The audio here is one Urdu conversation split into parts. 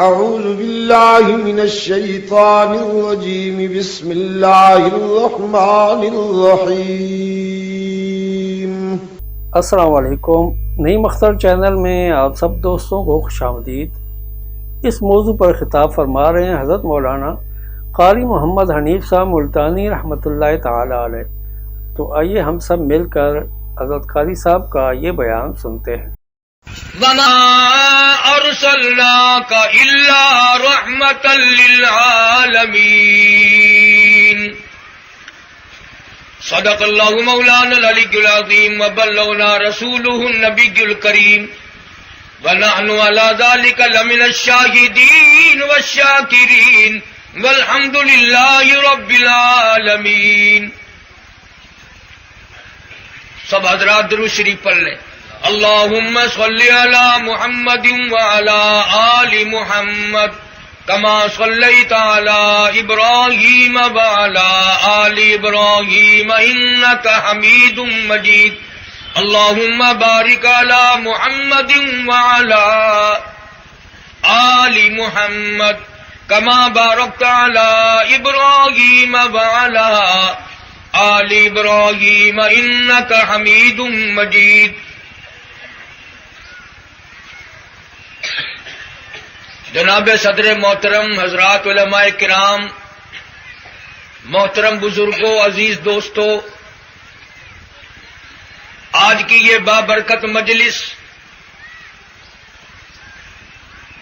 أعوذ بالله من الشيطان الرجيم بسم الله الرحمن الرحيم. السلام علیکم. نعیم اختر چینل میں آپ سب دوستوں کو خوش آمدید. اس موضوع پر خطاب فرما رہے ہیں حضرت مولانا قاری محمد حنیف صاحب ملتانی رحمۃ اللہ تعالی علیہ. تو آئیے ہم سب مل کر حضرت قاری صاحب کا یہ بیان سنتے ہیں. وما ارسلناك الا رحمة للعالمين. صدق الله مولانا العلي العظيم وبلغنا رسوله النبي الكريم ونحن على ذلك لمن الشاهدين والشاكرين والحمد لله رب العالمين. سب حضرات درود شریف پڑھ لیں. اللهم صل على محمد وعلى آل محمد كما صليت على إبراهيم وعلى آل إبراهيم إنك حميد مجيد. اللهم بارك على محمد وعلى آل محمد كما باركت على إبراهيم وعلى آل إبراهيم إنك حميد مجيد. جناب صدر محترم، حضرات علماء کرام، محترم بزرگوں، عزیز دوستو، آج کی یہ بابرکت مجلس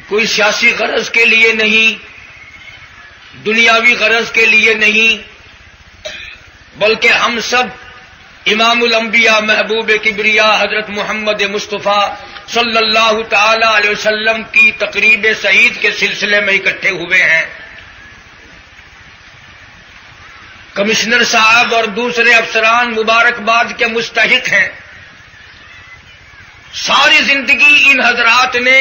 کوئی سیاسی غرض کے لیے نہیں، دنیاوی غرض کے لیے نہیں، بلکہ ہم سب امام الانبیاء محبوب کبریا حضرت محمد مصطفیٰ صلی اللہ تعالی علیہ وسلم کی تقریب سعید کے سلسلے میں اکٹھے ہوئے ہیں. کمشنر صاحب اور دوسرے افسران مبارکباد کے مستحق ہیں. ساری زندگی ان حضرات نے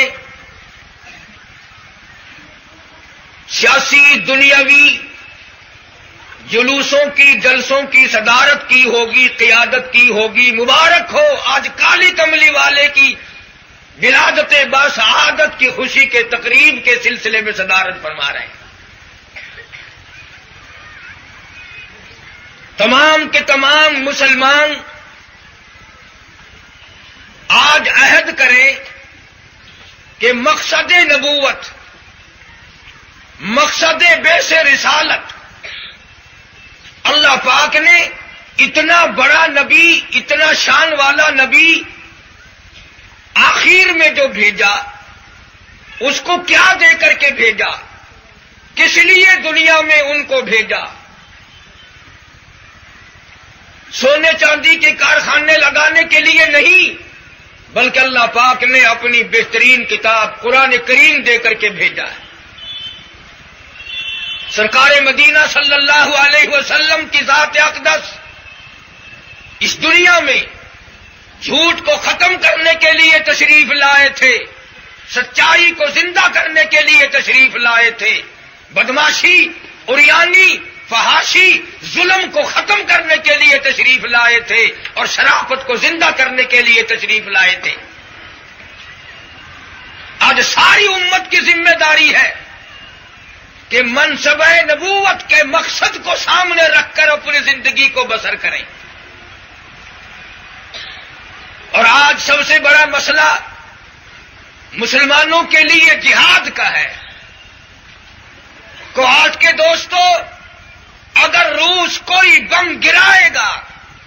سیاسی دنیاوی جلوسوں کی، جلسوں کی صدارت کی ہوگی، قیادت کی ہوگی. مبارک ہو، آج کالی کملی والے کی ولادت باسعادت کی خوشی کے تقریب کے سلسلے میں صدارت فرما رہے ہیں. تمام کے تمام مسلمان آج عہد کریں کہ مقصد نبوت، مقصد بیس رسالت، اللہ پاک نے اتنا بڑا نبی، اتنا شان والا نبی آخر میں جو بھیجا، اس کو کیا دے کر کے بھیجا، کس لیے دنیا میں ان کو بھیجا؟ سونے چاندی کے کارخانے لگانے کے لیے نہیں، بلکہ اللہ پاک نے اپنی بہترین کتاب قرآن کریم دے کر کے بھیجا ہے. سرکار مدینہ صلی اللہ علیہ وسلم کی ذات اقدس اس دنیا میں جھوٹ کو ختم کرنے کے لیے تشریف لائے تھے، سچائی کو زندہ کرنے کے لیے تشریف لائے تھے، بدماشی، عریانی، فحاشی، ظلم کو ختم کرنے کے لیے تشریف لائے تھے، اور شرافت کو زندہ کرنے کے لیے تشریف لائے تھے. آج ساری امت کی ذمہ داری ہے کہ منصب نبوت کے مقصد کو سامنے رکھ کر اپنی زندگی کو بسر کریں. اور آج سب سے بڑا مسئلہ مسلمانوں کے لیے جہاد کا ہے. کو آج کے دوستو، اگر روس کوئی بم گرائے گا،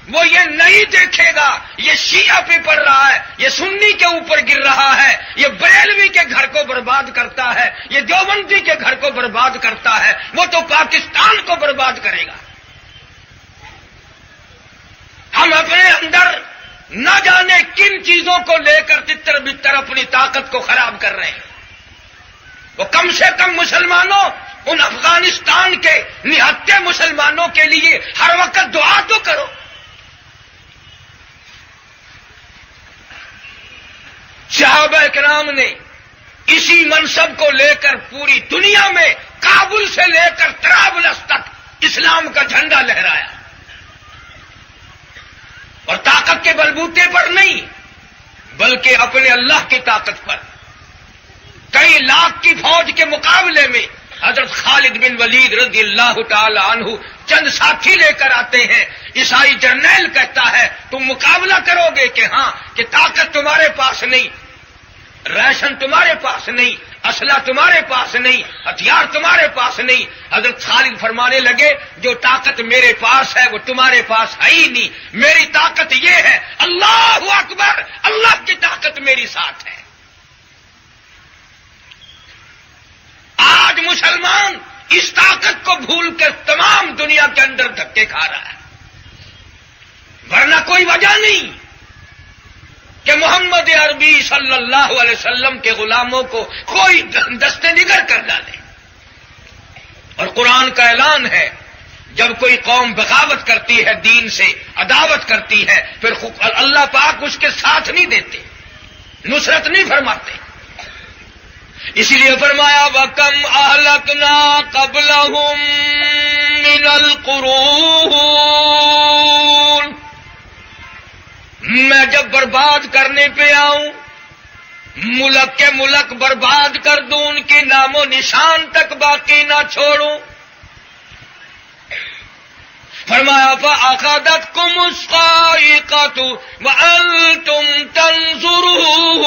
وہ یہ نہیں دیکھے گا یہ شیعہ پہ پڑ رہا ہے، یہ سنی کے اوپر گر رہا ہے، یہ بریلوی کے گھر کو برباد کرتا ہے، یہ دیوبندی کے گھر کو برباد کرتا ہے، وہ تو پاکستان کو برباد کرے گا. ہم اپنے اندر نہ جانے کن چیزوں کو لے کر تتر بتر اپنی طاقت کو خراب کر رہے ہیں. وہ کم سے کم مسلمانوں، ان افغانستان کے نہتے مسلمانوں کے لیے ہر وقت دعا تو کرو. صحابہ کرام نے اسی منصب کو لے کر پوری دنیا میں کابل سے لے کر طرابلس تک اسلام کا جھنڈا لہرایا. اور طاقت کے بلبوتے پر نہیں، بلکہ اپنے اللہ کی طاقت پر. کئی لاکھ کی فوج کے ولید رضی اللہ تعالی عنہ چند ساتھی لے کر آتے ہیں. عیسائی جرنیل کہتا ہے تم مقابلہ کرو گے کہ ہاں کہ طاقت تمہارے پاس نہیں، ریشن تمہارے پاس نہیں، اسلحہ تمہارے پاس نہیں، ہتھیار تمہارے پاس نہیں. حضرت خالد فرمانے لگے جو طاقت میرے پاس ہے وہ تمہارے پاس ہے ہی نہیں. میری طاقت یہ ہے اللہ اکبر، اللہ کی طاقت میری ساتھ ہے. آج مسلمان اس طاقت کو بھول کر تمام دنیا کے اندر دھکے کھا رہا ہے، ورنہ کوئی وجہ نہیں کہ محمد عربی صلی اللہ علیہ وسلم کے غلاموں کو کوئی دستے نگر کر ڈالے. اور قرآن کا اعلان ہے جب کوئی قوم بغاوت کرتی ہے، دین سے عداوت کرتی ہے، پھر اللہ پاک اس کے ساتھ نہیں دیتے، نصرت نہیں فرماتے. اسی لیے فرمایا وَكَمْ أَهْلَكْنَا قَبْلَهُمْ مِنَ الْقُرُونِ. میں جب برباد کرنے پہ آؤں، ملک کے ملک برباد کر دوں، ان کے نام و نشان تک باقی نہ چھوڑوں. فرمایا فَأَخَذَتْكُمُ الصَّاعِقَةُ وَأَنْتُمْ تَنْظُرُونَ.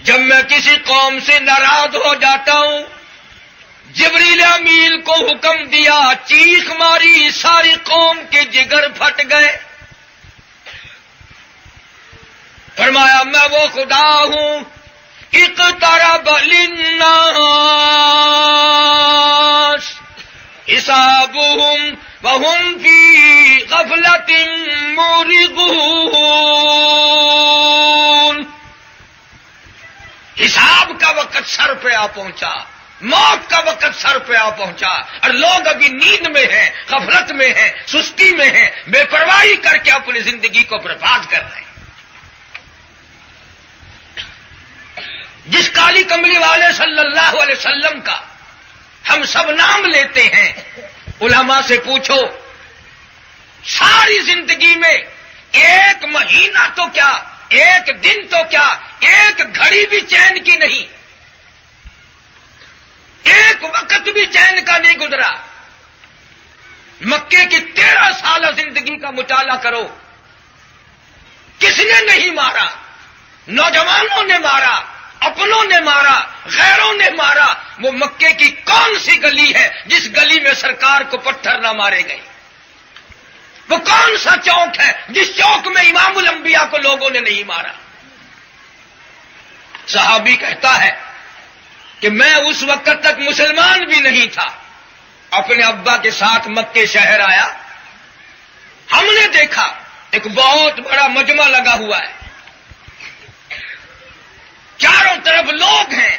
جب میں کسی قوم سے ناراض ہو جاتا ہوں، جبریل امیل کو حکم دیا، چیخ ماری، ساری قوم کے جگر پھٹ گئے. فرمایا میں وہ خدا ہوں اقترب للناس حسابهم وهم في غفلة معرضون. حساب کا وقت سر پہ آ پہنچا، موت کا وقت سر پہ آ پہنچا، اور لوگ ابھی نیند میں ہیں، غفلت میں ہیں، سستی میں ہیں، بے پرواہی کر کے اپنی زندگی کو برباد کر رہے ہیں. جس کالی کملی والے صلی اللہ علیہ وسلم کا ہم سب نام لیتے ہیں، علماء سے پوچھو ساری زندگی میں ایک مہینہ تو کیا، ایک دن تو کیا، ایک گھڑی بھی چین کی نہیں، ایک وقت بھی چین کا نہیں گزرا. مکے کی 13 سالہ زندگی کا مطالعہ کرو، کس نے نہیں مارا؟ نوجوانوں نے مارا، اپنوں نے مارا، غیروں نے مارا. وہ مکے کی کون سی گلی ہے جس گلی میں سرکار کو پتھر نہ مارے گئے؟ وہ کون سا چوک ہے جس چوک میں امام الانبیاء کو لوگوں نے نہیں مارا؟ صحابی کہتا ہے کہ میں اس وقت تک مسلمان بھی نہیں تھا، اپنے ابا کے ساتھ مکے شہر آیا. ہم نے دیکھا ایک بہت بڑا مجمع لگا ہوا ہے، چاروں طرف لوگ ہیں،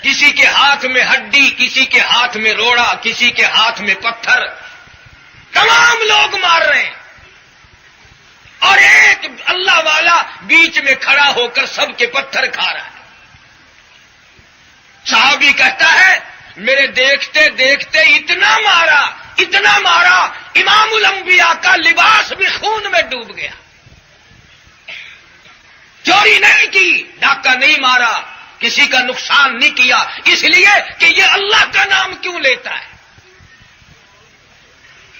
کسی کے ہاتھ میں ہڈی، کسی کے ہاتھ میں روڑا، کسی کے ہاتھ میں پتھر، تمام لوگ مار رہے ہیں، اور ایک اللہ والا بیچ میں کھڑا ہو کر سب کے پتھر کھا رہا ہے. صحابی کہتا ہے میرے دیکھتے دیکھتے اتنا مارا، امام الانبیاء کا لباس بھی خون میں ڈوب گیا. چوری نہیں کی، ڈاکہ نہیں مارا، کسی کا نقصان نہیں کیا، اس لیے کہ یہ اللہ کا نام کیوں لیتا ہے.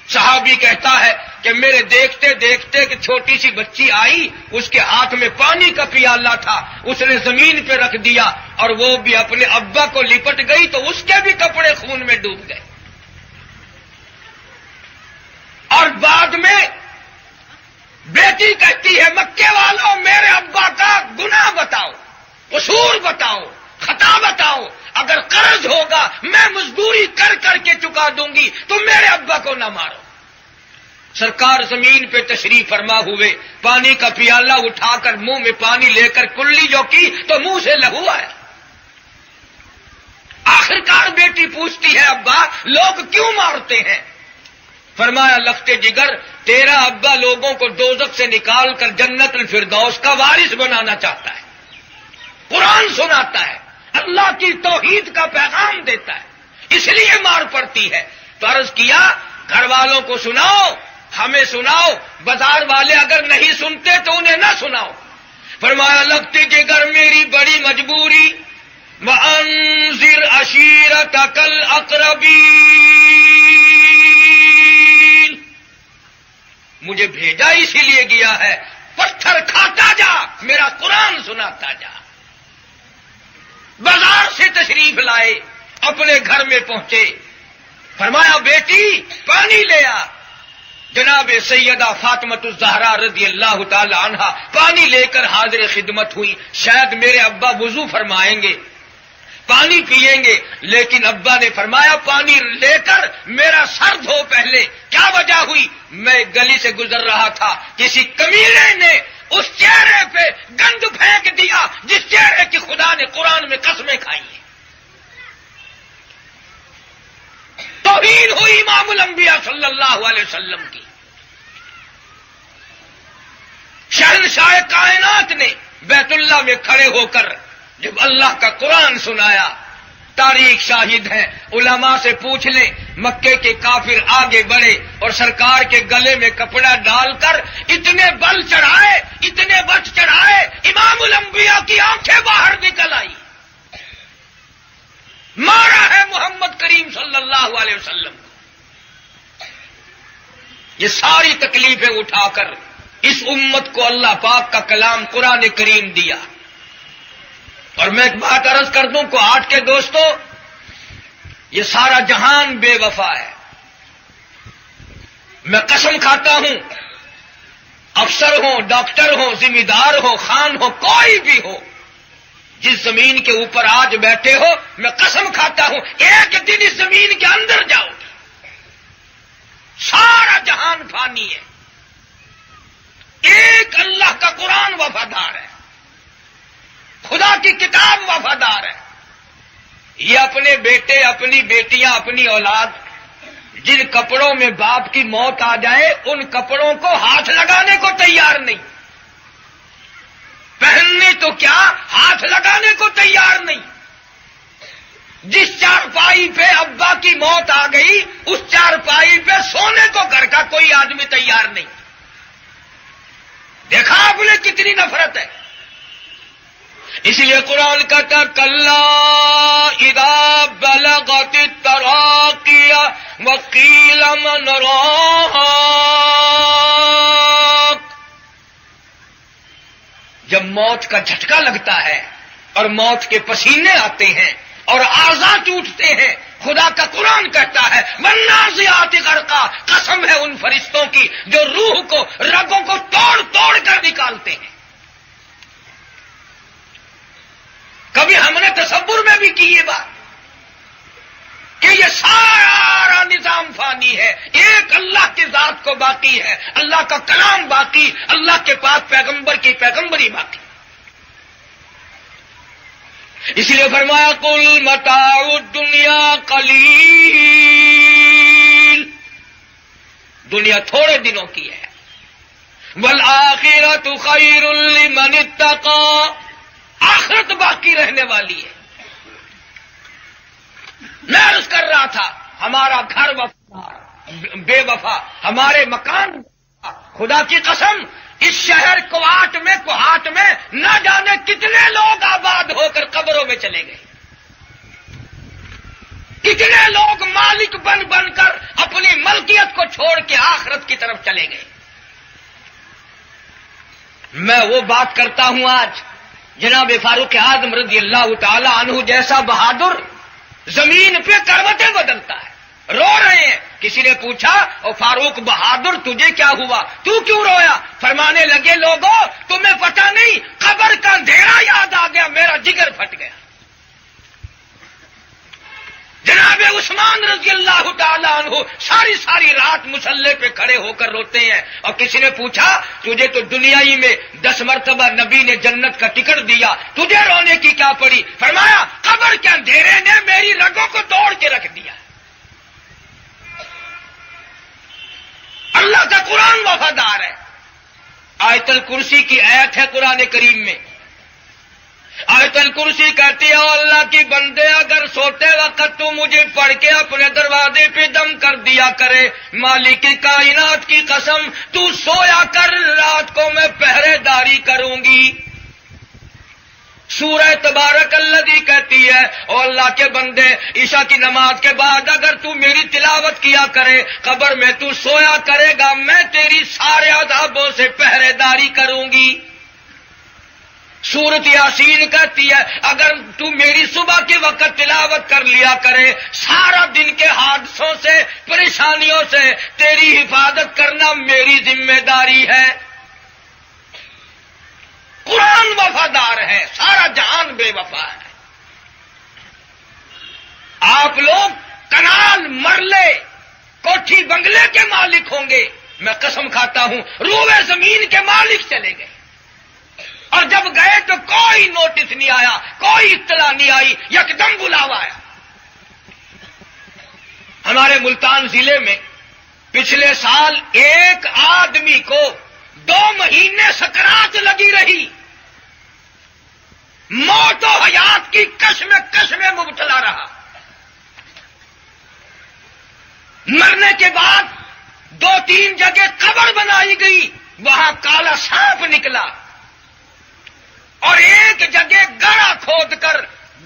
صحابی کہتا ہے کہ میرے دیکھتے دیکھتے کہ چھوٹی سی بچی آئی، اس کے ہاتھ میں پانی کا پیالہ تھا، اس نے زمین پہ رکھ دیا اور وہ بھی اپنے ابا کو لپٹ گئی تو اس کے بھی کپڑے خون میں ڈوب گئے. اور بعد میں بیٹی کہتی ہے مکے والوں میرے ابا کا گناہ بتاؤ، قصور بتاؤ، خطا بتاؤ، اگر قرض ہوگا میں مزدوری کر کر کے چکا دوں گی، تو میرے ابا کو نہ مارو. سرکار زمین پہ تشریف فرما ہوئے، پانی کا پیالہ اٹھا کر منہ میں پانی لے کر کلی جو کی تو منہ سے لہو آیا. آخرکار بیٹی پوچھتی ہے ابا لوگ کیوں مارتے ہیں؟ فرمایا لختے جگر تیرا ابا لوگوں کو دوزخ سے نکال کر جنت الفردوس کا وارث بنانا چاہتا ہے، قرآن سناتا ہے، اللہ کی توحید کا پیغام دیتا ہے، اس لیے مار پڑتی ہے. تو عرض کیا گھر والوں کو سناؤ، ہمیں سناؤ، بازار والے اگر نہیں سنتے تو انہیں نہ سناؤ. فرمایا لگتی جگر میری بڑی مجبوری، وَأَنذِرْ عَشِيرَتَكَ الْأَقْرَبِينَ، مجھے بھیجا اسی لیے گیا ہے، پتھر کھاتا جا، میرا قرآن سناتا جا۔ بازار سے تشریف لائے، اپنے گھر میں پہنچے، فرمایا بیٹی پانی لے آ۔ جناب سیدہ فاطمۃ الزہرا رضی اللہ تعالی عنہا پانی لے کر حاضر خدمت ہوئی۔ شاید میرے ابا وضو فرمائیں گے، پانی پئیں گے، لیکن ابا نے فرمایا پانی لے کر میرا سر دھو پہلے۔ کیا وجہ ہوئی؟ میں گلی سے گزر رہا تھا، کسی کمینے نے اس چہرے پہ گند پھینک دیا جس چہرے کی خدا نے قرآن میں قسمیں کھائی ہیں۔ توہین ہوئی امام الانبیاء صلی اللہ علیہ وسلم کی۔ شہنشاہ کائنات نے بیت اللہ میں کھڑے ہو کر جب اللہ کا قرآن سنایا، تاریخ شاہد ہے، علماء سے پوچھ لیں، مکے کے کافر آگے بڑھے اور سرکار کے گلے میں کپڑا ڈال کر اتنے بل چڑھائے، اتنے بچ چڑھائے، امام الانبیاء کی آنکھیں باہر نکل آئی۔ مارا ہے محمد کریم صلی اللہ علیہ وسلم کو۔ یہ ساری تکلیفیں اٹھا کر اس امت کو اللہ پاک کا کلام قرآن کریم دیا۔ اور میں ایک بات عرض کر دوں کو آج کے دوستوں، یہ سارا جہان بے وفا ہے۔ میں قسم کھاتا ہوں، افسر ہوں، ڈاکٹر ہوں، ذمہ دار ہو، خان ہو، کوئی بھی ہو، جس زمین کے اوپر آج بیٹھے ہو، میں قسم کھاتا ہوں ایک دن اس زمین کے اندر جاؤ گے، سارا جہان فانی ہے، ایک اللہ کا قرآن وفادار ہے، خدا کی کتاب وفادار ہے۔ یہ اپنے بیٹے، اپنی بیٹیاں، اپنی اولاد جن کپڑوں میں باپ کی موت آ جائے ان کپڑوں کو ہاتھ لگانے کو تیار نہیں، پہننے تو کیا ہاتھ لگانے کو تیار نہیں۔ جس چارپائی پہ ابا کی موت آ گئی اس چارپائی پہ سونے کو گھر کا کوئی آدمی تیار نہیں۔ دیکھا آپ نے کتنی نفرت ہے۔ اس لیے قرآن کہتا کلا اذا بلغت التراقی وقیل من راق، جب موت کا جھٹکا لگتا ہے اور موت کے پسینے آتے ہیں اور اعضاء ٹوٹتے ہیں، خدا کا قرآن کہتا ہے والنازعات غرقا، قسم ہے ان فرشتوں کی جو روح کو، رگوں کو توڑ توڑ کر نکالتے ہیں۔ کبھی ہم نے تصور میں بھی کی یہ بات کہ یہ سارا نظام فانی ہے، ایک اللہ کی ذات کو باقی ہے، اللہ کا کلام باقی، اللہ کے پاک پیغمبر کی پیغمبری باقی۔ اس لیے فرمایا قل متاع الدنیا قلیل، دنیا تھوڑے دنوں کی ہے، والآخرۃ خیر لمن اتقی، آخرت باقی رہنے والی ہے۔ میں عرض کر رہا تھا ہمارا گھر وفادار بے وفا، ہمارے مکان خدا کی قسم اس شہر کوہاٹ میں نہ جانے کتنے لوگ آباد ہو کر قبروں میں چلے گئے، کتنے لوگ مالک بن کر اپنی ملکیت کو چھوڑ کے آخرت کی طرف چلے گئے۔ میں وہ بات کرتا ہوں آج جناب فاروق اعظم رضی اللہ تعالی عنہ جیسا بہادر زمین پہ کروٹیں بدلتا ہے، رو رہے ہیں۔ کسی نے پوچھا او فاروق بہادر تجھے کیا ہوا، تو کیوں رویا؟ فرمانے لگے لوگوں تمہیں پتہ نہیں، قبر کا اندھیرا یاد آ گیا، میرا جگر پھٹ گیا۔ جناب عثمان رضی اللہ تعالی عنہ ساری رات مصلے پہ کھڑے ہو کر روتے ہیں، اور کسی نے پوچھا تجھے تو دنیائی میں 10 مرتبہ نبی نے جنت کا ٹکٹ دیا، تجھے رونے کی کیا پڑی؟ فرمایا قبر کے اندھیرے نے میری رگوں کو توڑ کے رکھ دیا۔ اللہ کا قرآن وفادار ہے۔ آیت الکرسی کی آیت ہے قرآن کریم میں، آیت الکرسی کہتی ہے اللہ کی بندے اگر سوتے وقت تو مجھے پڑھ کے اپنے دروازے پہ دم کر دیا کرے، مالک کائنات کی قسم تو سویا کر، رات کو میں پہرے داری کروں گی۔ سورہ تبارک الذی کہتی ہے او اللہ کے بندے عشاء کی نماز کے بعد اگر تو میری تلاوت کیا کرے قبر میں تو سویا کرے گا میں تیری سارے عذابوں سے پہرے داری کروں گی۔ سورۃ یاسین کہتی ہے اگر تو میری صبح کے وقت تلاوت کر لیا کرے سارا دن کے حادثوں سے پریشانیوں سے تیری حفاظت کرنا میری ذمہ داری ہے۔ قرآن وفادار ہے، سارا جہان بے وفا ہے۔ آپ لوگ کنال مرلے کوٹھی بنگلے کے مالک ہوں گے، میں قسم کھاتا ہوں روئے زمین کے مالک چلے گئے، اور جب گئے تو کوئی نوٹس نہیں آیا، کوئی اطلاع نہیں آئی، یکدم بلاوا آیا۔ ہمارے ملتان ضلع میں پچھلے سال ایک آدمی کو 2 مہینے سکرات لگی رہی، موت و حیات کی کش میں مبتلا رہا۔ مرنے کے بعد 2-3 جگہ قبر بنائی گئی، وہاں کالا سانپ نکلا، اور ایک جگہ گڑھا کھود کر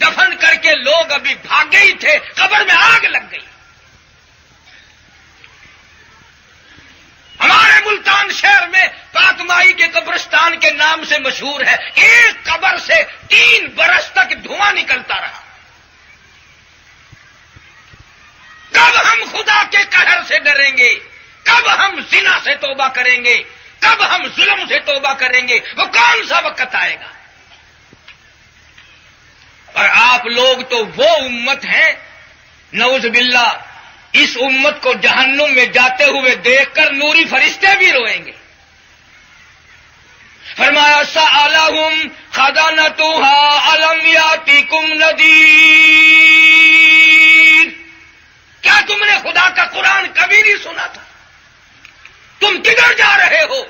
دفن کر کے لوگ ابھی بھاگے ہی تھے، قبر میں آگ لگ گئی۔ ہمارے ملتان شہر میں پاک مائی کے قبرستان کے نام سے مشہور ہے، ایک قبر سے 3 برس تک دھواں نکلتا رہا۔ کب ہم خدا کے قہر سے ڈریں گے؟ کب ہم زنا سے توبہ کریں گے؟ کب ہم ظلم سے توبہ کریں گے؟ وہ کون سا وقت آئے گا؟ اور آپ لوگ تو وہ امت ہیں، نعوذ باللہ اس امت کو جہنم میں جاتے ہوئے دیکھ کر نوری فرشتے بھی روئیں گے۔ فرمایا سألہم خزانتها الم یاتکم نذیر، کیا تم نے خدا کا قرآن کبھی نہیں سنا تھا؟ تم کدھر جا رہے ہو؟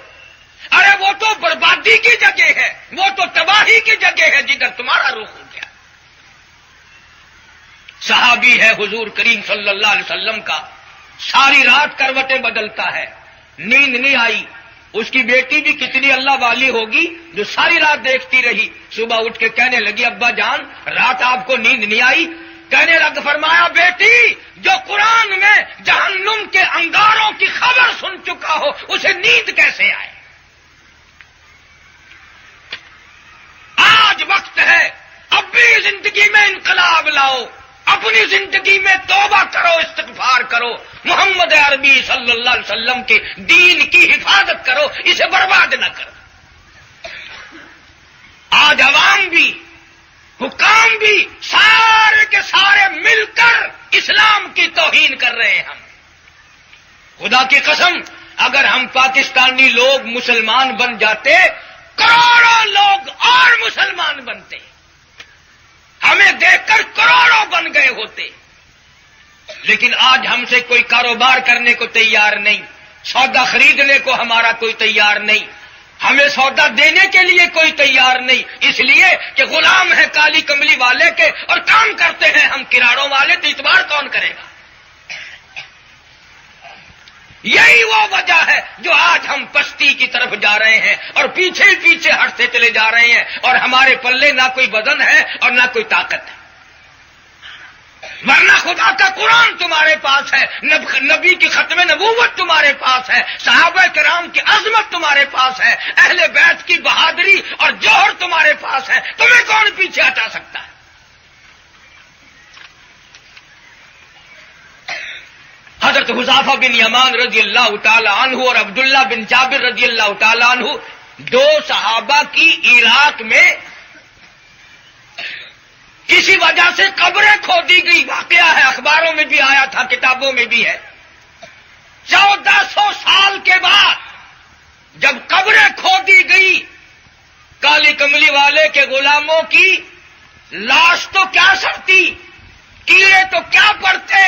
ارے وہ تو بربادی کی جگہ ہے، وہ تو تباہی کی جگہ ہے جدھر تمہارا رخ ہو گیا۔ صحابی ہے حضور کریم صلی اللہ علیہ وسلم کا، ساری رات کروٹیں بدلتا ہے، نیند نہیں آئی۔ اس کی بیٹی بھی کتنی اللہ والی ہوگی جو ساری رات دیکھتی رہی، صبح اٹھ کے کہنے لگی ابا جان رات آپ کو نیند نہیں آئی؟ کہنے لگ فرمایا بیٹی جو قرآن میں جہنم کے انگاروں کی خبر سن چکا ہو اسے نیند کیسے آئے؟ آج وقت ہے اب بھی زندگی میں انقلاب لاؤ، اپنی زندگی میں توبہ کرو، استغفار کرو، محمد عربی صلی اللہ علیہ وسلم کے دین کی حفاظت کرو، اسے برباد نہ کرو۔ آج عوام بھی حکام بھی سارے کے سارے مل کر اسلام کی توہین کر رہے ہیں۔ ہم خدا کی قسم اگر ہم پاکستانی لوگ مسلمان بن جاتے کروڑوں لوگ اور مسلمان بنتے، ہمیں دیکھ کر کروڑوں بن گئے ہوتے، لیکن آج ہم سے کوئی کاروبار کرنے کو تیار نہیں، سودا خریدنے کو ہمارا کوئی تیار نہیں، ہمیں سودا دینے کے لیے کوئی تیار نہیں، اس لیے کہ غلام ہے کالی کملی والے کے اور کام کرتے ہیں ہم کراڑوں والے، تو اعتبار کون کرے گا؟ یہی وہ وجہ ہے جو آج ہم پستی کی طرف جا رہے ہیں اور پیچھے پیچھے ہٹتے چلے جا رہے ہیں، اور ہمارے پلے نہ کوئی وزن ہے اور نہ کوئی طاقت ہے۔ ورنہ خدا کا قرآن تمہارے پاس ہے، نبی کی ختم نبوت تمہارے پاس ہے، صحابہ کرام کی عظمت تمہارے پاس ہے، اہل بیت کی بہادری اور جوہر تمہارے پاس ہے، تمہیں کون پیچھے ہٹا سکتا ہے؟ حضرت حذیفہ بن یمان رضی اللہ تعالی عنہ اور عبداللہ بن جابر رضی اللہ تعالی عنہ 2 صحابہ کی عراق میں کسی وجہ سے قبریں کھودی گئی، واقعہ ہے، اخباروں میں بھی آیا تھا، کتابوں میں بھی ہے۔ 1400 سال کے بعد جب قبریں کھودی گئی، کالی کملی والے کے غلاموں کی لاش تو کیا سڑتی، کیڑے تو کیا پڑتے،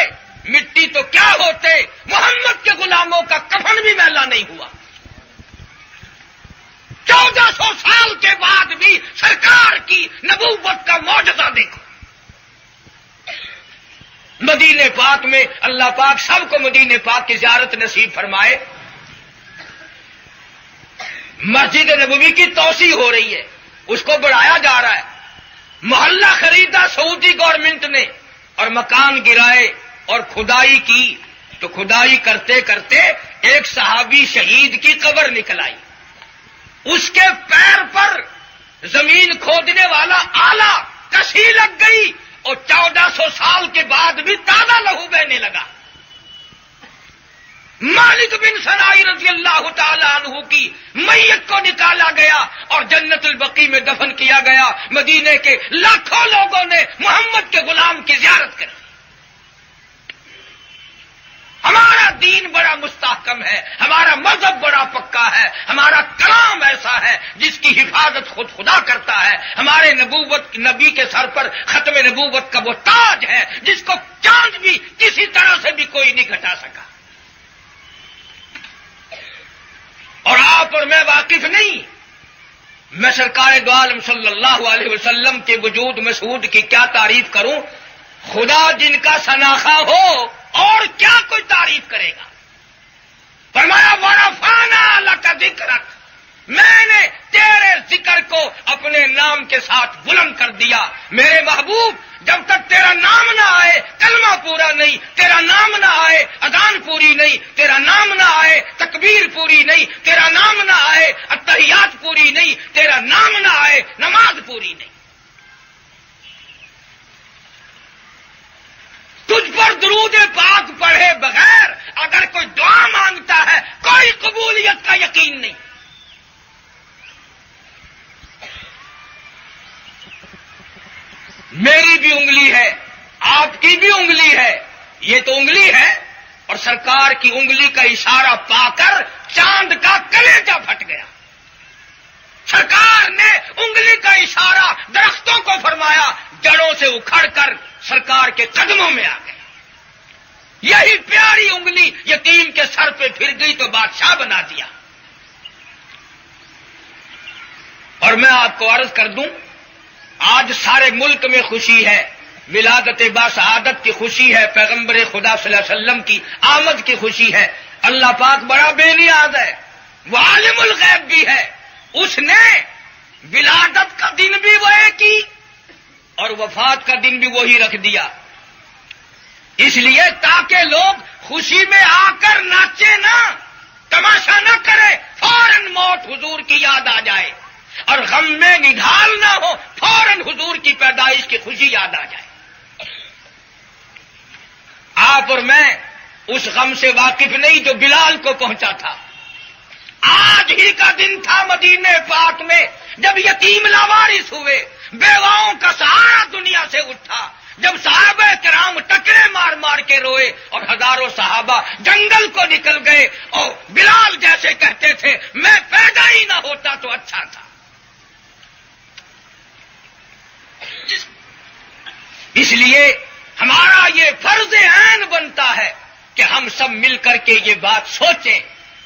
مٹی تو کیا ہوتے، محمد کے غلاموں کا کفن بھی میلا نہیں ہوا۔ 1400 سال کے بعد بھی سرکار کی نبوت کا معجزہ دیکھو۔ مدینے پاک میں اللہ پاک سب کو مدینے پاک کی زیارت نصیب فرمائے۔ مسجد نبوی کی توسیع ہو رہی ہے، اس کو بڑھایا جا رہا ہے، دی گورنمنٹ نے اور مکان گرائے اور کھدائی کی، تو کھدائی کرتے کرتے ایک صحابی شہید کی قبر نکل آئی، اس کے پیر پر زمین کھودنے والا آلہ کسی لگ گئی اور 1400 سال کے بعد بھی تازہ لہو بہنے لگا۔ مالک بن سنائی رضی اللہ تعالیٰ عنہ کی میت کو نکالا گیا اور جنت البقیع میں دفن کیا گیا۔ مدینے کے لاکھوں لوگوں نے محمد کے غلام کی زیارت کری۔ ہمارا دین بڑا مستحکم ہے، ہمارا مذہب بڑا پکا ہے، ہمارا کلام ایسا ہے جس کی حفاظت خود خدا کرتا ہے۔ ہمارے نبی کے سر پر ختم نبوت کا وہ تاج ہے جس کو چاند بھی کسی طرح سے بھی کوئی نہیں گھٹا سکا۔ اور آپ اور میں واقف نہیں، میں سرکار دو عالم صلی اللہ علیہ وسلم کے وجود مسعود کی کیا تعریف کروں؟ خدا جن کا شناخہ ہو اور کیا کوئی تعریف کرے گا؟ فرمایا وَرَفَعْنَا لَكَ ذِكْرَكَ، میں نے تیرے ذکر کو اپنے نام کے ساتھ بلند کر دیا۔ میرے محبوب، جب تک تیرا نام نہ آئے کلمہ پورا نہیں، تیرا نام نہ آئے اذان پوری نہیں، تیرا نام نہ آئے تکبیر پوری نہیں، تیرا نام نہ آئے التحیات پوری نہیں، تیرا نام نہ آئے نماز پوری نہیں۔ تجھ پر درود پاک پڑھے بغیر اگر کوئی دعا مانگتا ہے کوئی قبولیت کا یقین نہیں۔ میری بھی انگلی ہے، آپ کی بھی انگلی ہے، یہ تو انگلی ہے، اور سرکار کی انگلی کا اشارہ پا کر چاند کا کلیجہ پھٹ گیا۔ سرکار نے انگلی کا اشارہ درختوں کو فرمایا، جڑوں سے اکھڑ کر سرکار کے قدموں میں آ گئے۔ یہی پیاری انگلی یتیم کے سر پہ پھر گئی تو بادشاہ بنا دیا۔ اور میں آپ کو عرض کر دوں، آج سارے ملک میں خوشی ہے، ولادت باسعادت کی خوشی ہے، پیغمبر خدا صلی اللہ علیہ وسلم کی آمد کی خوشی ہے۔ اللہ پاک بڑا بے نیاز ہے، وہ عالم الغیب بھی ہے، اس نے ولادت کا دن بھی وہ کی اور وفات کا دن بھی وہی رکھ دیا، اس لیے تاکہ لوگ خوشی میں آ کر ناچے نہ، تماشا نہ کرے، فوراً موت حضور کی یاد آ جائے، اور غم میں نڈھال نہ ہو، فوراً حضور کی پیدائش کی خوشی یاد آ جائے۔ آپ اور میں اس غم سے واقف نہیں جو بلال کو پہنچا تھا۔ آج ہی کا دن تھا مدینے پاک میں جب یتیم لاوارث ہوئے، بیواؤں کا سہارا دنیا سے اٹھا، جب صحابہ کرام ٹکرے مار مار کے روئے اور ہزاروں صحابہ جنگل کو نکل گئے، اور بلال جیسے کہتے تھے میں پیدا ہی نہ ہوتا تو اچھا تھا۔ اس لیے ہمارا یہ فرض عین بنتا ہے کہ ہم سب مل کر کے یہ بات سوچیں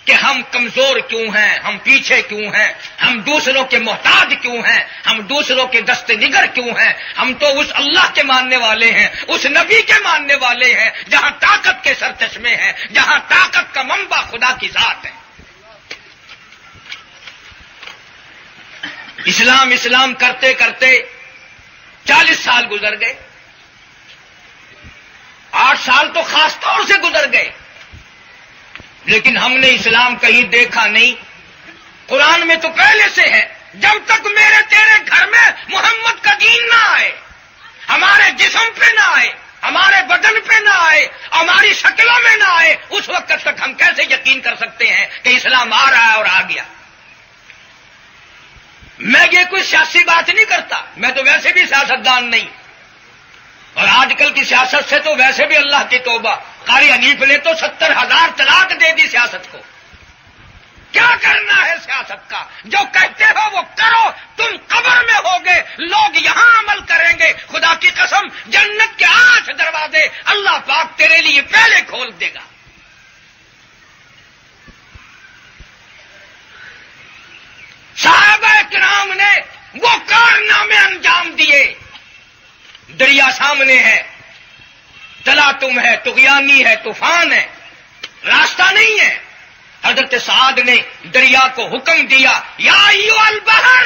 کہ ہم کمزور کیوں ہیں، ہم پیچھے کیوں ہیں، ہم دوسروں کے محتاج کیوں ہیں، ہم دوسروں کے دست نگر کیوں ہیں۔ ہم تو اس اللہ کے ماننے والے ہیں، اس نبی کے ماننے والے ہیں جہاں طاقت کے سرچشمے ہیں، جہاں طاقت کا منبع خدا کی ذات ہے۔ اسلام کرتے کرتے 40 سال گزر گئے، 8 سال تو خاص طور سے گزر گئے، لیکن ہم نے اسلام کہیں دیکھا نہیں۔ قرآن میں تو پہلے سے ہے، جب تک میرے تیرے گھر میں محمد کا دین نہ آئے، ہمارے جسم پہ نہ آئے، ہمارے بدن پہ نہ آئے، ہماری شکلوں میں نہ آئے، اس وقت تک ہم کیسے یقین کر سکتے ہیں کہ اسلام آ رہا ہے اور آ گیا۔ میں یہ کوئی سیاسی بات نہیں کرتا، میں تو ویسے بھی سیاستدان نہیں، اور آج کل کی سیاست سے تو ویسے بھی اللہ کی توبہ، قاری حنیف نے تو 70,000 طلاق دے دی سیاست کو۔ کیا کرنا ہے سیاست کا؟ جو کہتے ہو وہ کرو، تم قبر میں ہوگے، لوگ یہاں عمل کریں گے، خدا کی قسم جنت کے 8 دروازے اللہ پاک تیرے لیے پہلے کھول دے گا۔ صحابہ کرام نے وہ کارنامے انجام دیے۔ دریا سامنے ہے، تلاتم ہے، طغیانی ہے، طوفان ہے، راستہ نہیں ہے۔ حضرت سعد نے دریا کو حکم دیا، یا ایھا البحر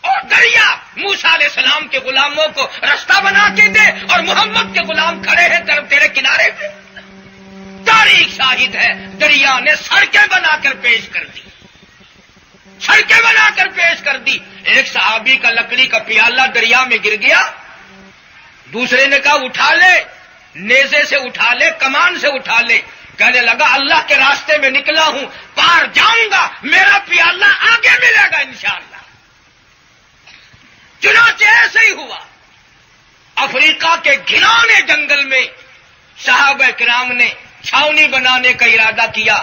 اور دریا موسیٰ علیہ السلام کے غلاموں کو رستہ بنا کے دے اور محمد کے غلام کھڑے ہیں طرف تیرے کنارے پہ. تاریخ شاہد ہے دریا نے سڑکیں بنا کر پیش کر دی، سڑکیں بنا کر پیش کر دی. ایک صحابی کا لکڑی کا پیالہ دریا میں گر گیا، دوسرے نے کہا اٹھا لے، نیزے سے اٹھا لے، کمان سے اٹھا لے. کہنے لگا اللہ کے راستے میں نکلا ہوں، پار جاؤں گا، میرا پیالہ آگے ملے گا انشاءاللہ. چنانچہ ایسے ہی ہوا. افریقہ کے گھنانے جنگل میں صحابہ کرام نے چھاونی بنانے کا ارادہ کیا